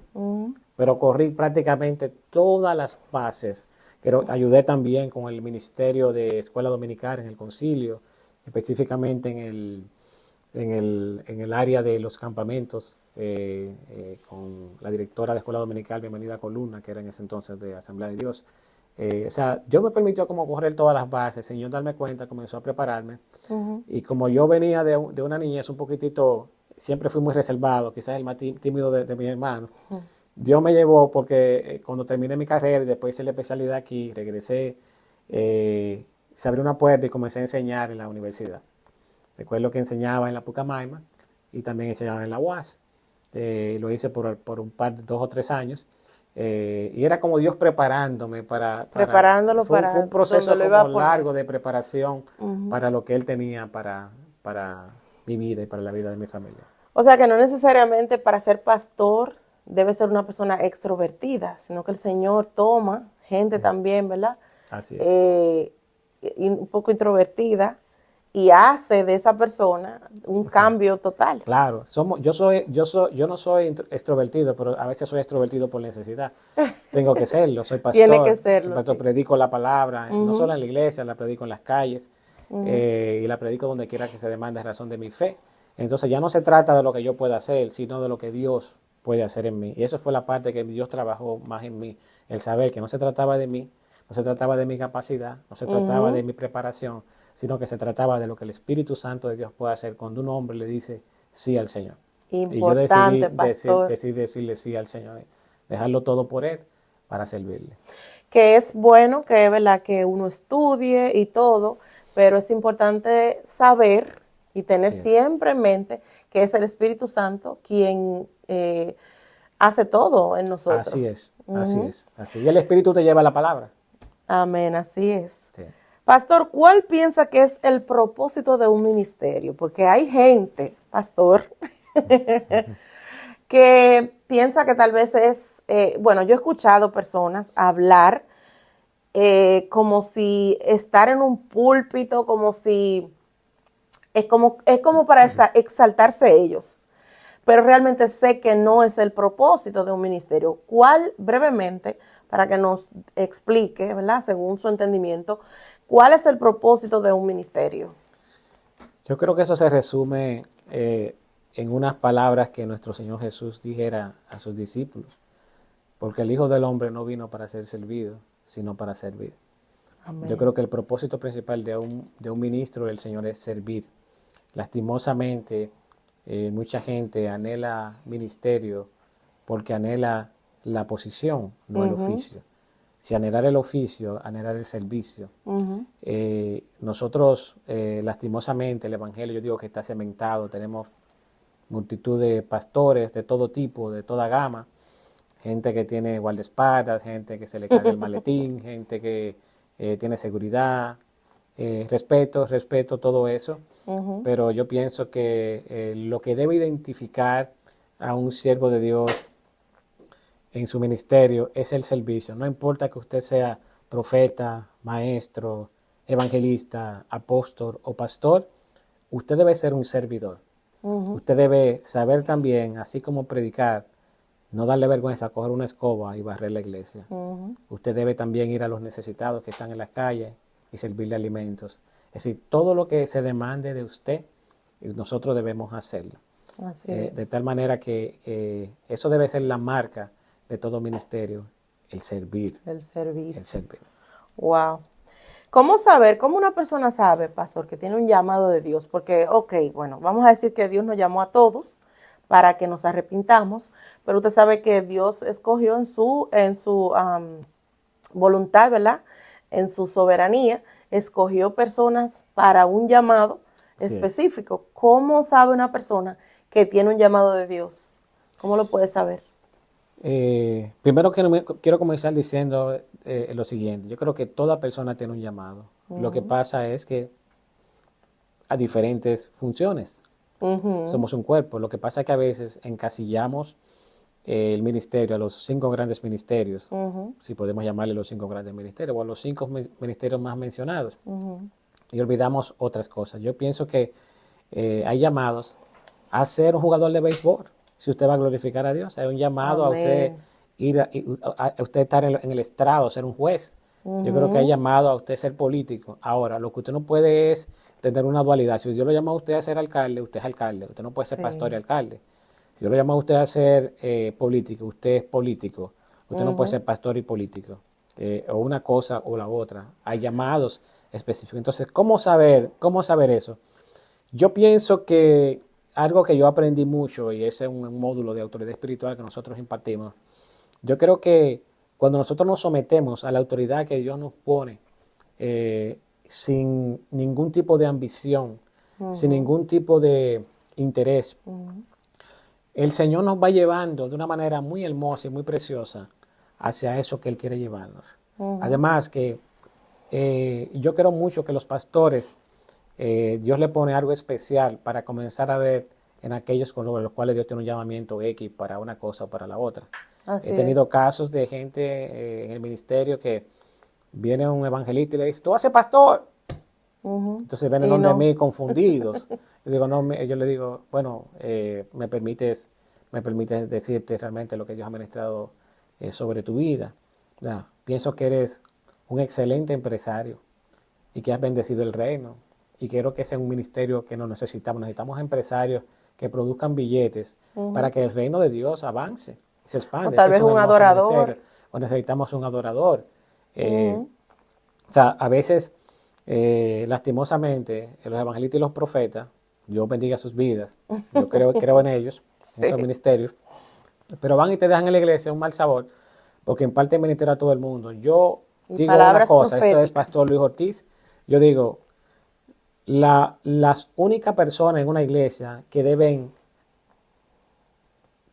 Pero corrí prácticamente todas las bases. Pero ayudé también con el Ministerio de Escuela Dominical en el concilio, específicamente en el área de los campamentos, con la directora de Escuela Dominical, Bienvenida Columna, que era en ese entonces de Asamblea de Dios. O sea, yo me permitió como correr todas las bases, sin yo darme cuenta, comenzó a prepararme. Y como yo venía de una niñez un poquitito, siempre fui muy reservado, quizás el más tímido de mi hermano. Dios me llevó porque cuando terminé mi carrera y después hice la especialidad aquí, regresé, se abrió una puerta y comencé a enseñar en la universidad. Recuerdo que enseñaba en la Pucamaima y también enseñaba en la UAS. Lo hice por 2 o 3 años. Y era como Dios preparándome preparándolo fue para un proceso donde lo iba a como poner. largo de preparación para lo que Él tenía para mi vida y para la vida de mi familia. O sea que no necesariamente para ser pastor debe ser una persona extrovertida, sino que el Señor toma gente también, ¿verdad? Así es. Un poco introvertida y hace de esa persona un cambio total. Claro, yo no soy extrovertido, pero a veces soy extrovertido por necesidad. Tengo que serlo, soy pastor. Tiene que serlo, pastor, sí. Predico la palabra, no solo en la iglesia, la predico en las calles, y la predico donde quiera que se demande razón de mi fe. Entonces ya no se trata de lo que yo pueda hacer, sino de lo que Dios puede hacer en mí. Y eso fue la parte que Dios trabajó más en mí, el saber que no se trataba de mí, no se trataba de mi capacidad, no se trataba de mi preparación, sino que se trataba de lo que el Espíritu Santo de Dios puede hacer cuando un hombre le dice sí al Señor. Importante, y yo pastor. decidí decirle sí al Señor, dejarlo todo por Él para servirle. Que es bueno que, ¿verdad?, que uno estudie y todo, pero es importante saber y tener siempre en mente que es el Espíritu Santo quien hace todo en nosotros. Así es, así. Y el Espíritu te lleva a la palabra. Amén, así es. Sí. Pastor, ¿cuál piensa que es el propósito de un ministerio? Porque hay gente, pastor, que piensa que tal vez es, bueno, yo he escuchado personas hablar como si estar en un púlpito, como si, es como para exaltarse ellos. Pero realmente sé que no es el propósito de un ministerio. ¿Cuál, brevemente, para que nos explique, ¿verdad?, según su entendimiento, cuál es el propósito de un ministerio? Yo creo que eso se resume en unas palabras que nuestro Señor Jesús dijera a sus discípulos, porque el Hijo del Hombre no vino para ser servido, sino para servir. Amén. Yo creo que el propósito principal de un ministro del Señor es servir. Lastimosamente, mucha gente anhela ministerio porque anhela la posición, no el oficio. Si anhelar el oficio, anhelar el servicio. Nosotros, lastimosamente, el Evangelio, yo digo que está cementado, tenemos multitud de pastores de todo tipo, de toda gama, gente que tiene guardaespaldas, gente que se le carga el maletín, gente que tiene seguridad, respeto todo eso, pero yo pienso que lo que debe identificar a un siervo de Dios en su ministerio es el servicio. No importa que usted sea profeta, maestro, evangelista, apóstol o pastor, usted debe ser un servidor. Usted debe saber también, así como predicar, no darle vergüenza coger una escoba y barrer la iglesia. Usted debe también ir a los necesitados que están en las calles y servirle alimentos. Es decir, todo lo que se demande de usted, nosotros debemos hacerlo. Así es. De tal manera que eso debe ser la marca de todo ministerio, el servir. El servicio. El servir. Wow. ¿Cómo saber, cómo una persona sabe, pastor, que tiene un llamado de Dios? Porque, bueno, vamos a decir que Dios nos llamó a todos para que nos arrepintamos, pero usted sabe que Dios escogió en su voluntad, ¿verdad?, en su soberanía, escogió personas para un llamado específico. ¿Cómo sabe una persona que tiene un llamado de Dios? ¿Cómo lo puede saber? Primero quiero comenzar diciendo lo siguiente. Yo creo que toda persona tiene un llamado. Lo que pasa es que a diferentes funciones. Somos un cuerpo. Lo que pasa es que a veces encasillamos el ministerio a los 5 grandes ministerios, si podemos llamarle los 5 grandes ministerios, o a los 5 ministerios más mencionados, y olvidamos otras cosas. Yo pienso que hay llamados a ser un jugador de béisbol, si usted va a glorificar a Dios. Hay un llamado a usted a usted estar en el estrado, ser un juez. Yo creo que hay llamado a usted ser político. Ahora, lo que usted no puede es tener una dualidad. Si Dios lo llama a usted a ser alcalde, usted es alcalde. Usted no puede ser pastor y alcalde. Si Dios lo llama a usted a ser político, usted es político. Usted no puede ser pastor y político. O una cosa o la otra. Hay llamados específicos. Entonces, ¿cómo saber eso? Yo pienso que algo que yo aprendí mucho, y ese es un módulo de autoridad espiritual que nosotros impartimos, yo creo que cuando nosotros nos sometemos a la autoridad que Dios nos pone, sin ningún tipo de ambición, sin ningún tipo de interés, el Señor nos va llevando de una manera muy hermosa y muy preciosa hacia eso que Él quiere llevarnos. Además que yo creo mucho que los pastores, Dios le pone algo especial para comenzar a ver en aquellos con los cuales Dios tiene un llamamiento X para una cosa o para la otra. He tenido casos de gente en el ministerio que viene un evangelista y le dice, tú vas a ser pastor. Entonces vienen donde mí confundidos. Yo digo, no, yo le digo, bueno, me permites decirte realmente lo que Dios ha ministrado sobre tu vida. Pienso que eres un excelente empresario y que has bendecido el reino. Y quiero que sea un ministerio que nos necesitamos. Necesitamos empresarios que produzcan billetes para que el reino de Dios avance, se expande. O tal vez un adorador. O necesitamos un adorador. O sea, a veces, lastimosamente, los evangelistas y los profetas, Dios bendiga sus vidas, yo creo en ellos, en esos ministerios, pero van y te dejan en la iglesia un mal sabor, porque imparten el ministerio a todo el mundo. Yo digo una cosa, esto es Pastor Luis Ortiz, yo digo, las únicas personas en una iglesia que deben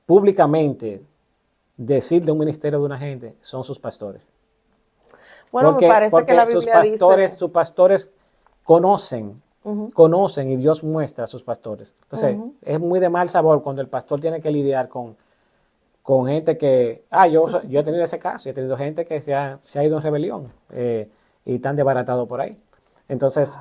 públicamente decir de un ministerio de una gente son sus pastores. Bueno, me parece que la Biblia dice... Sus pastores conocen y Dios muestra a sus pastores. Entonces, es muy de mal sabor cuando el pastor tiene que lidiar con gente que... yo he tenido ese caso, he tenido gente que se ha ido en rebelión y están desbaratados por ahí. Entonces...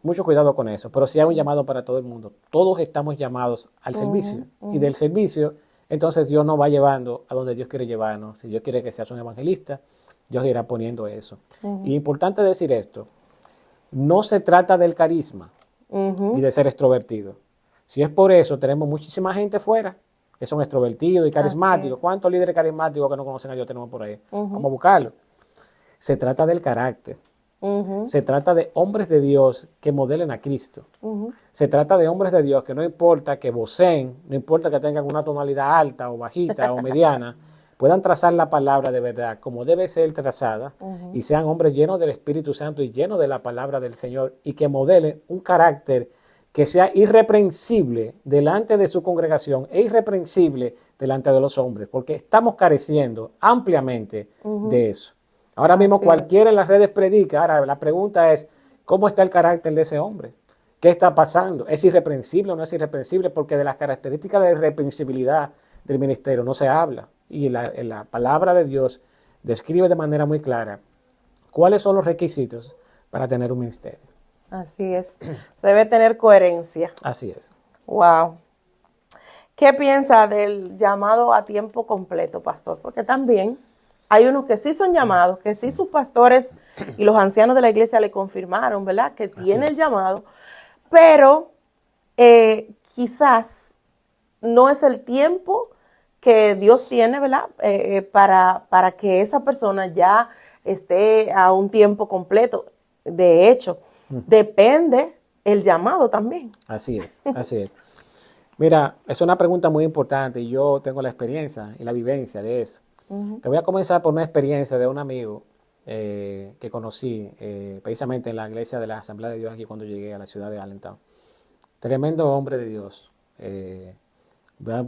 mucho cuidado con eso, pero sí hay un llamado para todo el mundo. Todos estamos llamados al servicio y del servicio, entonces Dios nos va llevando a donde Dios quiere llevarnos. Si Dios quiere que seas un evangelista, Dios irá poniendo eso. Y importante decir esto, no se trata del carisma y de ser extrovertido. Si es por eso, tenemos muchísima gente fuera que son extrovertidos y carismáticos. ¿Cuántos líderes carismáticos que no conocen a Dios tenemos por ahí? Vamos a buscarlo. Se trata del carácter. Se trata de hombres de Dios que modelen a Cristo. Se trata de hombres de Dios que no importa que voceen, no importa que tengan una tonalidad alta o bajita o mediana, puedan trazar la palabra de verdad como debe ser trazada y sean hombres llenos del Espíritu Santo y llenos de la palabra del Señor y que modelen un carácter que sea irreprensible delante de su congregación e irreprensible delante de los hombres, porque estamos careciendo ampliamente de eso. Ahora mismo cualquiera en las redes predica. Ahora la pregunta es, ¿cómo está el carácter de ese hombre? ¿Qué está pasando? ¿Es irreprensible o no es irreprensible? Porque de las características de irreprensibilidad del ministerio no se habla. Y la palabra de Dios describe de manera muy clara cuáles son los requisitos para tener un ministerio. Así es. Debe tener coherencia. Así es. Wow. ¿Qué piensa del llamado a tiempo completo, pastor? Porque también... hay unos que sí son llamados, que sí sus pastores y los ancianos de la iglesia le confirmaron, ¿verdad? Que tiene el llamado, pero quizás no es el tiempo que Dios tiene, ¿verdad? Para que esa persona ya esté a un tiempo completo. De hecho, depende el llamado también. Así es. Mira, es una pregunta muy importante y yo tengo la experiencia y la vivencia de eso. Te voy a comenzar por una experiencia de un amigo que conocí precisamente en la iglesia de la Asamblea de Dios aquí cuando llegué a la ciudad de Allentown. Tremendo hombre de Dios. No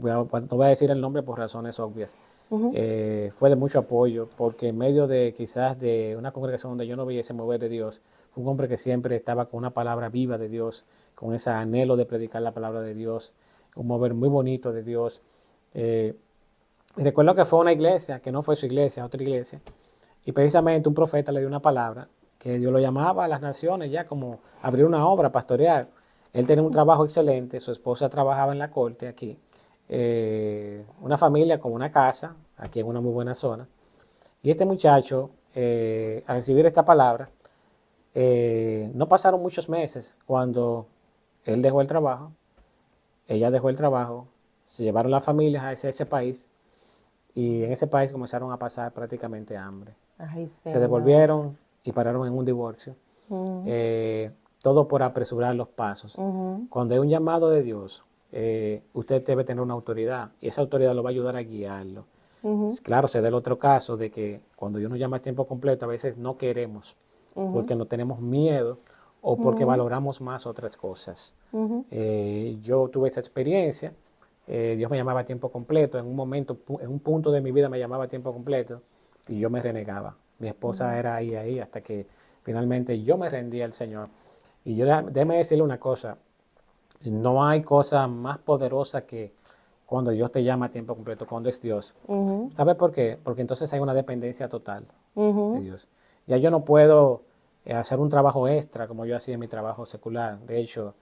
voy a decir el nombre por razones obvias. Fue de mucho apoyo porque en medio de quizás de una congregación donde yo no veía ese mover de Dios, fue un hombre que siempre estaba con una palabra viva de Dios, con ese anhelo de predicar la palabra de Dios, un mover muy bonito de Dios. Y recuerdo que fue a una iglesia, que no fue su iglesia, otra iglesia, y precisamente un profeta le dio una palabra, que Dios lo llamaba a las naciones ya como abrir una obra, pastorear. Él tenía un trabajo excelente, su esposa trabajaba en la corte aquí, una familia con una casa, aquí en una muy buena zona. Y este muchacho, al recibir esta palabra, no pasaron muchos meses cuando él dejó el trabajo, ella dejó el trabajo, se llevaron las familias a ese país y en ese país comenzaron a pasar prácticamente hambre. Ay, Se Señor. devolvieron y pararon en un divorcio. Ujú, Todo por apresurar los pasos. ujú, Cuando hay un llamado de Dios, usted debe tener una autoridad y esa autoridad lo va a ayudar a guiarlo. ujú, Claro, se da el otro caso de que cuando Dios nos llama a tiempo completo, a veces no queremos ujú, porque no tenemos miedo o porque ujú, valoramos más otras cosas. ujú, Yo tuve esa experiencia, Dios me llamaba a tiempo completo, en un momento, en un punto de mi vida me llamaba a tiempo completo y yo me renegaba. Mi esposa ujú. era ahí, hasta que finalmente yo me rendí al Señor. Y yo, déjeme decirle una cosa, no hay cosa más poderosa que cuando Dios te llama a tiempo completo, cuando es Dios. Ujú, ¿Sabe por qué? Porque entonces hay una dependencia total de ujú, Dios. Ya yo no puedo hacer un trabajo extra como yo hacía en mi trabajo secular. De hecho,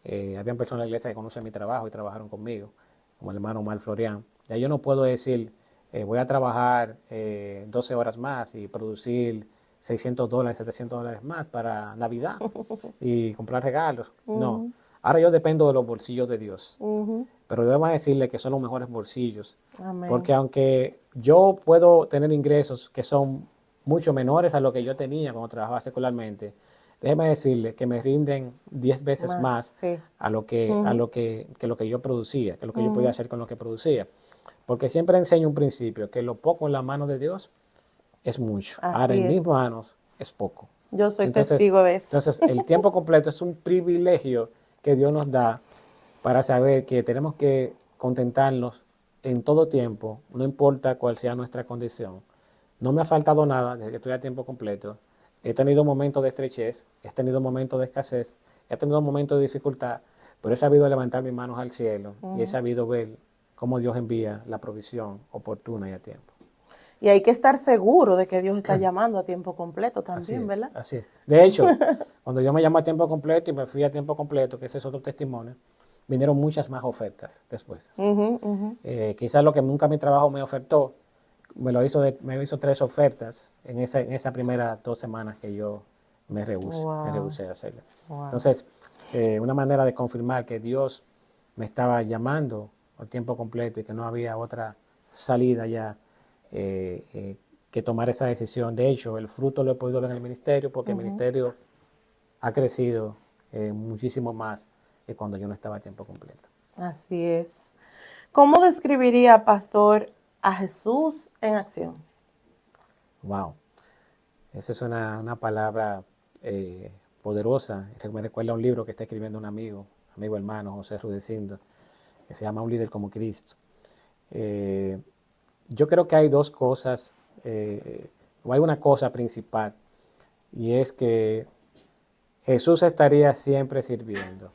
habían personas en la iglesia que conocen mi trabajo y trabajaron conmigo, como el hermano Omar Florian. Ya yo no puedo decir, voy a trabajar 12 horas más y producir $600, $700 más para Navidad y comprar regalos. No. ujú, Ahora yo dependo de los bolsillos de Dios. ujú. Pero debo decirle que son los mejores bolsillos. Porque Amén. aunque yo puedo tener ingresos que son mucho menores a lo que yo tenía cuando trabajaba secularmente, déjeme decirle que me rinden 10 veces Más, más sí. a Ujú, lo que yo producía, que lo que yo podía ujú. hacer con lo que producía. Porque siempre enseño un principio, que lo poco en la mano de Dios es mucho. Ahora Así en mis es. manos es poco. Yo soy Entonces, testigo de eso. entonces el tiempo completo es un privilegio que Dios nos da para saber que tenemos que contentarnos en todo tiempo, no importa cuál sea nuestra condición. No me ha faltado nada desde que estoy a tiempo completo. He tenido momentos de estrechez, he tenido momentos de escasez, he tenido momentos de dificultad, pero he sabido levantar mis manos al cielo y he Ujú. sabido ver cómo Dios envía la provisión oportuna y a tiempo. Y hay que estar seguro de que Dios está llamando a tiempo completo Así también, es, ¿verdad? así es. De hecho, cuando yo me llamé a tiempo completo y me fui a tiempo completo, que ese es otro testimonio, vinieron muchas más ofertas después. Ujú, ujú. Quizás lo que nunca mi trabajo me ofertó, me hizo 3 ofertas en esa primera 2 semanas que yo me Wow, rehusé a hacerlo. wow. Entonces, una manera de confirmar que Dios me estaba llamando a tiempo completo y que no había otra salida ya eh, eh, que tomar esa decisión. De hecho, el fruto lo he podido ver en el ministerio porque el Ujú. ministerio ha crecido muchísimo más que cuando yo no estaba a tiempo completo. Así es. ¿Cómo describiría, pastor, a Jesús en acción? Wow. Esa es una palabra poderosa. Me recuerda a un libro que está escribiendo un amigo hermano, José Rudecindo, que se llama Un líder como Cristo. Eh, yo creo que hay dos cosas, o hay una cosa principal, y es que Jesús estaría siempre sirviendo,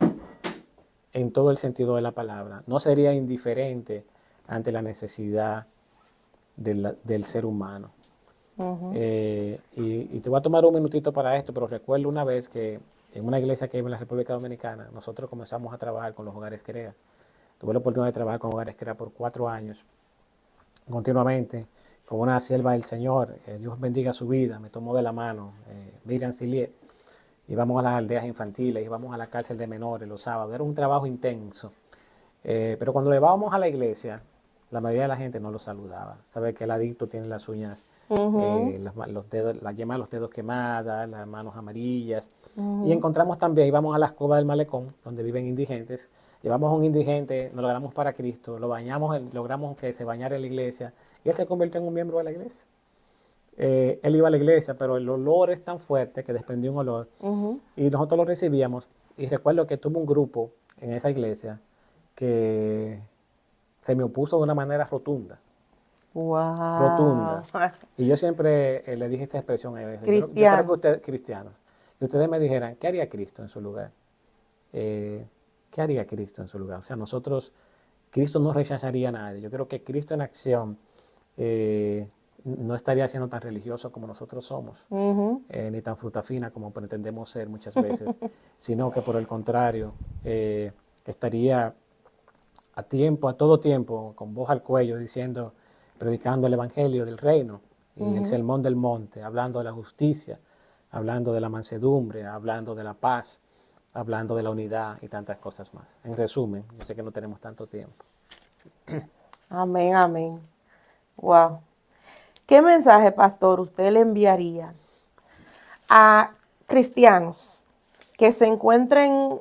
en todo el sentido de la palabra. No sería indiferente ante la necesidad del ser humano. Ujú, Y te voy a tomar un minutito para esto, pero recuerdo una vez que en una iglesia que hay en la República Dominicana, nosotros comenzamos a trabajar con los hogares CREA. Tuve la oportunidad de trabajar con hogares CREA por 4 años, continuamente, con una sierva del Señor. Dios bendiga su vida, me tomó de la mano, Miriam Silier. Íbamos a las aldeas infantiles, íbamos a la cárcel de menores los sábados. Era un trabajo intenso. Pero cuando le íbamos a la iglesia, la mayoría de la gente no lo saludaba. Sabe que el adicto tiene las uñas, ujú, los dedos, la yema de los dedos quemadas, las manos amarillas. Y ujú. encontramos también, íbamos a las cuevas del malecón, donde viven indigentes. Llevamos a un indigente, nos lo ganamos para Cristo, lo bañamos, logramos que se bañara en la iglesia y él se convirtió en un miembro de la iglesia. Él iba a la iglesia, pero el olor es tan fuerte que desprendió un olor Ujú. y nosotros lo recibíamos. Y recuerdo que tuvo un grupo en esa iglesia que se me opuso de una manera rotunda, Wow. rotunda. Y yo siempre le dije esta expresión a ellos. Yo creo que Cristianos. ustedes, cristianos, que ustedes me dijeran, ¿qué haría Cristo en su lugar? Eh, ¿Qué haría Cristo en su lugar? O sea, nosotros, Cristo no rechazaría a nadie. Yo creo que Cristo en acción, eh, no estaría siendo tan religioso como nosotros somos, ni tan fruta fina como pretendemos ser muchas veces, sino que por el contrario, estaría a todo tiempo, con voz al cuello, diciendo, predicando el evangelio del reino y el sermón del monte, hablando de la justicia, hablando de la mansedumbre, hablando de la paz, hablando de la unidad y tantas cosas más. En resumen, yo sé que no tenemos tanto tiempo. Amén, amén. Wow. ¿Qué mensaje, pastor, usted le enviaría a cristianos que se encuentren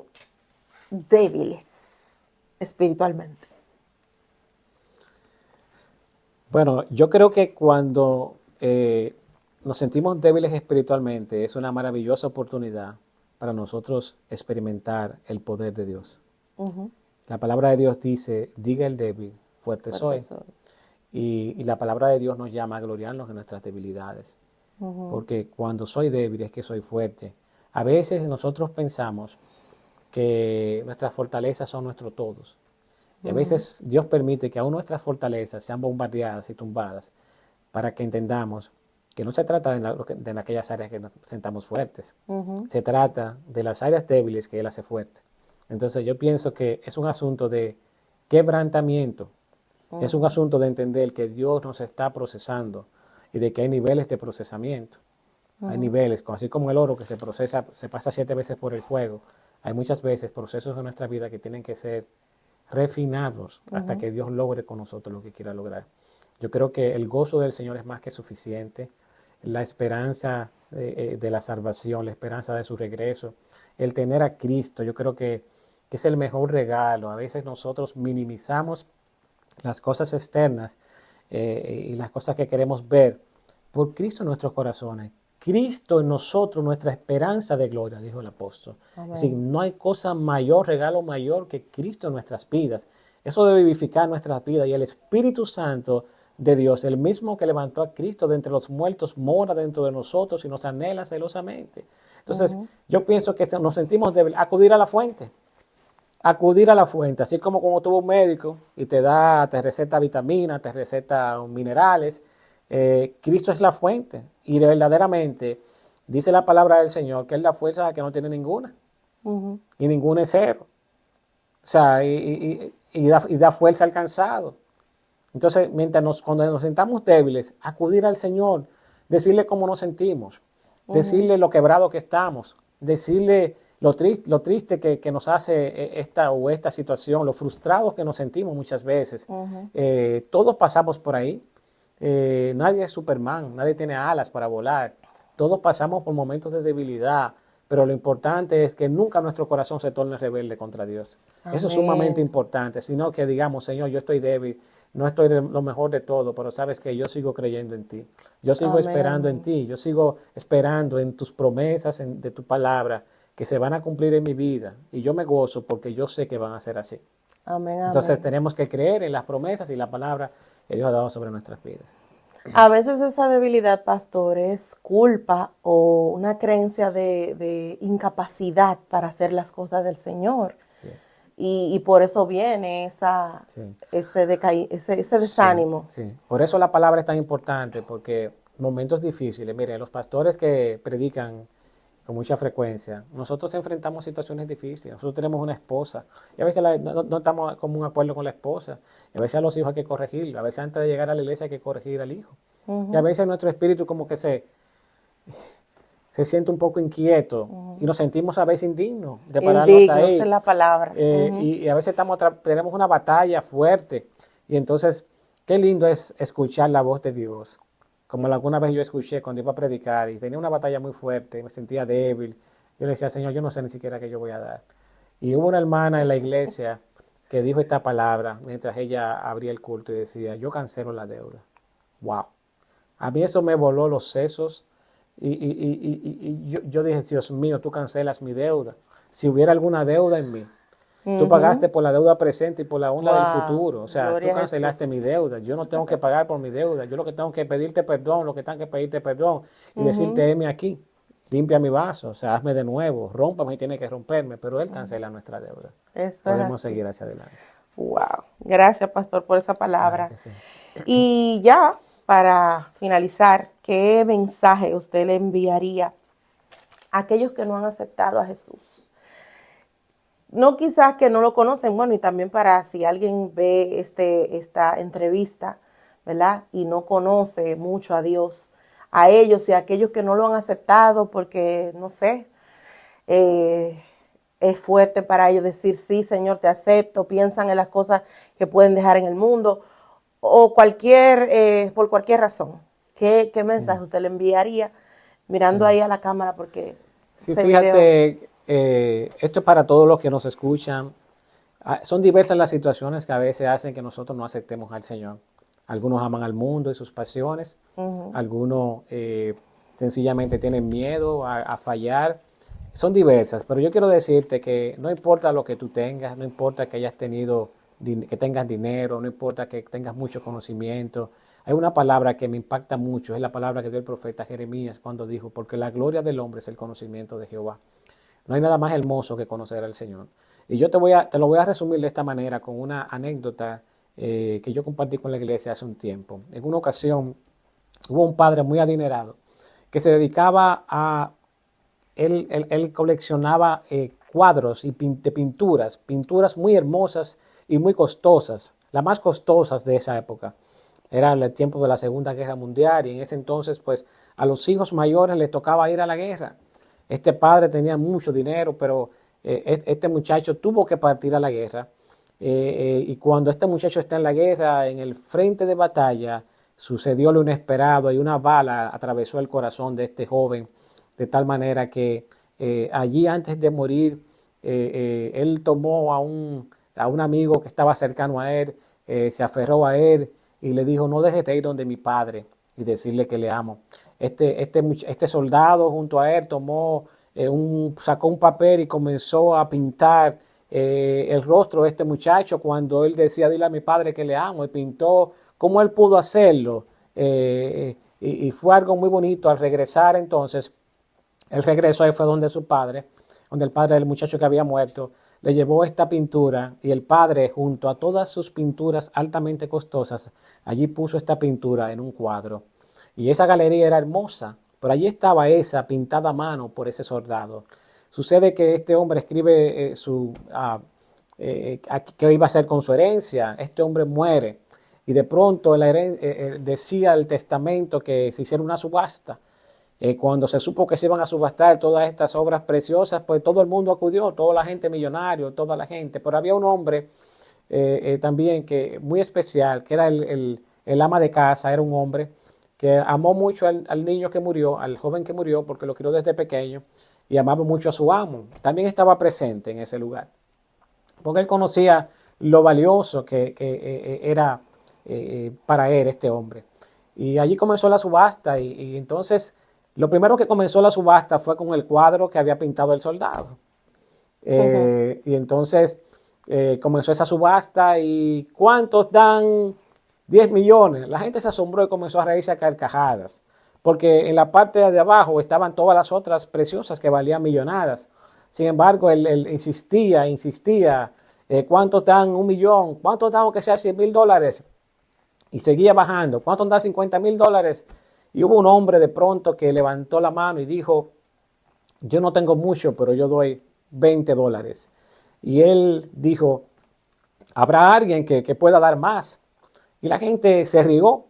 débiles espiritualmente? Bueno, yo creo que cuando nos sentimos débiles espiritualmente es una maravillosa oportunidad para nosotros experimentar el poder de Dios. La palabra de Dios dice, diga el débil, fuerte soy. Y la palabra de Dios nos llama a gloriarnos en nuestras debilidades. Porque cuando soy débil es que soy fuerte. A veces nosotros pensamos que nuestras fortalezas son nuestros todos. Y a veces Dios permite que aún nuestras fortalezas sean bombardeadas y tumbadas para que entendamos que no se trata de aquellas áreas que nos sentamos fuertes. Se trata de las áreas débiles que Él hace fuerte. Entonces yo pienso que es un asunto de quebrantamiento. Es un asunto de entender que Dios nos está procesando y de que hay niveles de procesamiento. Hay niveles, así como el oro que se procesa, se pasa 7 veces por el fuego. Hay muchas veces procesos en nuestra vida que tienen que ser refinados hasta que Dios logre con nosotros lo que quiera lograr. Yo creo que el gozo del Señor es más que suficiente. La esperanza de la salvación, la esperanza de su regreso, el tener a Cristo, yo creo que es el mejor regalo. A veces nosotros minimizamos las cosas externas y las cosas que queremos ver por Cristo en nuestros corazones. Cristo en nosotros, nuestra esperanza de gloria, dijo el apóstol. Amén. Es decir, no hay cosa mayor, regalo mayor que Cristo en nuestras vidas. Eso debe vivificar nuestras vidas y el Espíritu Santo de Dios, el mismo que levantó a Cristo de entre los muertos, mora dentro de nosotros y nos anhela celosamente. Entonces, yo pienso que nos sentimos débiles, acudir a la fuente. Acudir a la fuente, así como cuando tú vas a un médico y te receta vitaminas, te receta minerales, Cristo es la fuente y verdaderamente dice la palabra del Señor que es la fuerza que no tiene ninguna y ninguna es cero, o sea, y da fuerza al cansado. Entonces, cuando nos sintamos débiles, acudir al Señor, decirle cómo nos sentimos, decirle lo quebrado que estamos, decirle lo triste que nos hace esta situación, lo frustrados que nos sentimos muchas veces. Todos pasamos por ahí. Nadie es Superman, nadie tiene alas para volar. Todos pasamos por momentos de debilidad, pero lo importante es que nunca nuestro corazón se torne rebelde contra Dios. Amén. Eso es sumamente importante, sino que digamos, Señor, yo estoy débil, no estoy lo mejor de todo, pero sabes que yo sigo creyendo en ti. Yo sigo esperando en ti, yo sigo esperando en tus promesas, de tu palabra, que se van a cumplir en mi vida. Y yo me gozo porque yo sé que van a ser así. Amén, entonces tenemos que creer en las promesas y la palabra que Dios ha dado sobre nuestras vidas. A veces esa debilidad, pastor, es culpa o una creencia de incapacidad para hacer las cosas del Señor. Sí. Y por eso viene ese desánimo. Sí, sí. Por eso la palabra es tan importante, porque momentos difíciles, miren, los pastores que predican con mucha frecuencia, nosotros enfrentamos situaciones difíciles. Nosotros tenemos una esposa y a veces no estamos como un acuerdo con la esposa, y a veces a los hijos hay que corregirlo, a veces antes de llegar a la iglesia hay que corregir al hijo, y a veces nuestro espíritu como que se siente un poco inquieto y nos sentimos a veces indignos de pararnos ahí. Esa es la palabra. Y a veces tenemos una batalla fuerte, y entonces qué lindo es escuchar la voz de Dios. Como alguna vez yo escuché cuando iba a predicar y tenía una batalla muy fuerte, me sentía débil. Yo le decía, Señor, yo no sé ni siquiera qué yo voy a dar. Y hubo una hermana en la iglesia que dijo esta palabra mientras ella abría el culto y decía, yo cancelo la deuda. ¡Wow! A mí eso me voló los sesos y yo dije, Dios mío, tú cancelas mi deuda. Si hubiera alguna deuda en mí, tú pagaste por la deuda presente y por la onda del futuro. O sea, tú cancelaste mi deuda. Yo no tengo que pagar por mi deuda. Yo lo que tengo que pedirte perdón, lo que tengo que pedirte perdón y decirte, heme aquí, limpia mi vaso, o sea, hazme de nuevo, rómpame y tiene que romperme, pero Él cancela nuestra deuda. Podemos seguir hacia adelante. Wow. Gracias, pastor, por esa palabra. Sí. Y ya, para finalizar, ¿qué mensaje usted le enviaría a aquellos que no han aceptado a Jesús? No quizás que no lo conocen, bueno, y también para si alguien ve esta entrevista, ¿verdad? Y no conoce mucho a Dios, a ellos y a aquellos que no lo han aceptado porque, no sé, es fuerte para ellos decir, sí, Señor, te acepto, piensan en las cosas que pueden dejar en el mundo o por cualquier razón. ¿Qué mensaje usted le enviaría mirando ahí a la cámara? Porque sí, fíjate, esto es para todos los que nos escuchan. Son diversas las situaciones que a veces hacen que nosotros no aceptemos al Señor. Algunos aman al mundo y sus pasiones, algunos sencillamente tienen miedo a fallar. Son diversas, pero yo quiero decirte que no importa lo que tú tengas, no importa que hayas tenido, que tengas dinero, no importa que tengas mucho conocimiento. Hay una palabra que me impacta mucho, es la palabra que dio el profeta Jeremías cuando dijo, porque la gloria del hombre es el conocimiento de Jehová. No hay nada más hermoso que conocer al Señor. Y yo te lo voy a resumir de esta manera con una anécdota que yo compartí con la iglesia hace un tiempo. En una ocasión hubo un padre muy adinerado que se dedicaba a él coleccionaba cuadros de pinturas muy hermosas y muy costosas, las más costosas de esa época. Era el tiempo de la Segunda Guerra Mundial y en ese entonces pues a los hijos mayores les tocaba ir a la guerra. Este padre tenía mucho dinero, pero este muchacho tuvo que partir a la guerra. Y cuando este muchacho está en la guerra, en el frente de batalla, sucedió lo inesperado y una bala atravesó el corazón de este joven de tal manera que allí antes de morir, él tomó a un amigo que estaba cercano a él, se aferró a él y le dijo, no dejes de ir donde mi padre y decirle que le amo. Este soldado junto a él sacó un papel y comenzó a pintar el rostro de este muchacho cuando él decía, dile a mi padre que le amo, y pintó cómo él pudo hacerlo. Y fue algo muy bonito. Al regresar entonces, él regresó, ahí fue donde su padre, donde el padre del muchacho que había muerto, le llevó esta pintura y el padre, junto a todas sus pinturas altamente costosas, allí puso esta pintura en un cuadro. Y esa galería era hermosa, pero allí estaba esa pintada a mano por ese soldado. Sucede que este hombre escribe qué iba a hacer con su herencia. Este hombre muere y de pronto decía el testamento que se hiciera una subasta. Cuando se supo que se iban a subastar todas estas obras preciosas, pues todo el mundo acudió, toda la gente millonario, toda la gente. Pero había un hombre también muy especial, que era el ama de casa, era un hombre que amó mucho al niño que murió, al joven que murió, porque lo crió desde pequeño, y amaba mucho a su amo. También estaba presente en ese lugar, porque él conocía lo valioso que era para él este hombre. Y allí comenzó la subasta y entonces lo primero que comenzó la subasta fue con el cuadro que había pintado el soldado. Y entonces comenzó esa subasta y ¿cuántos dan 10 millones? La gente se asombró y comenzó a reírse a carcajadas, porque en la parte de abajo estaban todas las otras preciosas que valían millonadas. Sin embargo, él insistía, ¿cuántos dan 1 millón? ¿Cuántos dan que sea $100,000? Y seguía bajando. ¿Cuántos dan $50,000? Y hubo un hombre de pronto que levantó la mano y dijo, yo no tengo mucho, pero yo doy $20. Y él dijo, ¿habrá alguien que pueda dar más? Y la gente se rió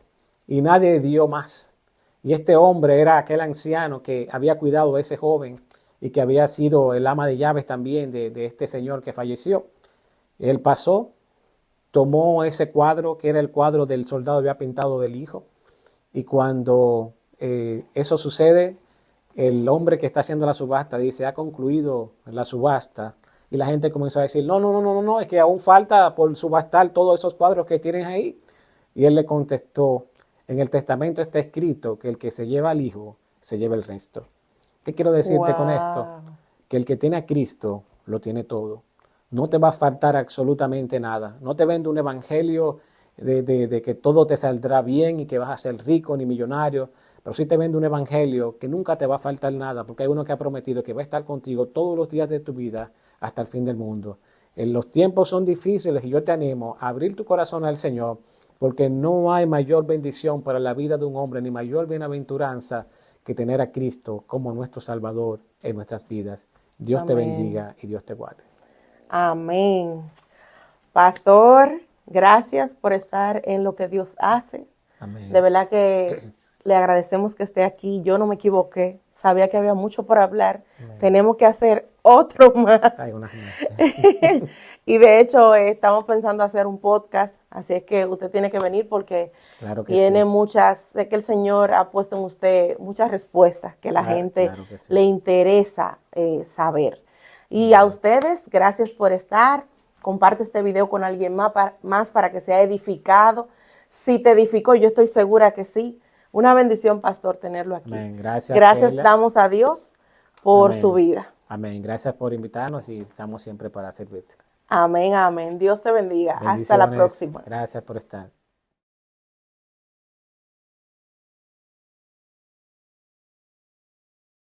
y nadie dio más. Y este hombre era aquel anciano que había cuidado a ese joven y que había sido el ama de llaves también de este señor que falleció. Él pasó, tomó ese cuadro, que era el cuadro del soldado que había pintado del hijo, y cuando eso sucede, el hombre que está haciendo la subasta dice, ha concluido la subasta, y la gente comenzó a decir, no, es que aún falta por subastar todos esos cuadros que tienen ahí. Y él le contestó, en el testamento está escrito que el que se lleva al hijo, se lleva el resto. ¿Qué quiero decirte con esto? Que el que tiene a Cristo, lo tiene todo. No te va a faltar absolutamente nada. No te vende un evangelio de que todo te saldrá bien y que vas a ser rico ni millonario, pero sí te vende un evangelio que nunca te va a faltar nada, porque hay uno que ha prometido que va a estar contigo todos los días de tu vida hasta el fin del mundo. Los tiempos son difíciles y yo te animo a abrir tu corazón al Señor, porque no hay mayor bendición para la vida de un hombre, ni mayor bienaventuranza que tener a Cristo como nuestro Salvador en nuestras vidas. Dios te Amén. bendiga y Dios te guarde. Amén. Pastor, gracias por estar en Lo que Dios hace. Amén. De verdad que le agradecemos que esté aquí. Yo no me equivoqué. Sabía que había mucho por hablar. Amén. Tenemos que hacer otro más. Hay una Y de hecho, estamos pensando hacer un podcast. Así es que usted tiene que venir porque Claro que tiene sí. muchas, sé que el Señor ha puesto en usted muchas respuestas que la gente Claro que sí. le interesa saber. Y a ustedes, gracias por estar. Comparte este video con alguien más para que sea edificado. Si te edificó, yo estoy segura que sí. Una bendición, pastor, tenerlo aquí. Amén. Gracias, Gracias Keila. damos a Dios por Amén. su vida. Amén. Gracias por invitarnos y estamos siempre para servirte. Amén, amén. Dios te bendiga. Hasta la Bendiciones. próxima. Gracias por estar.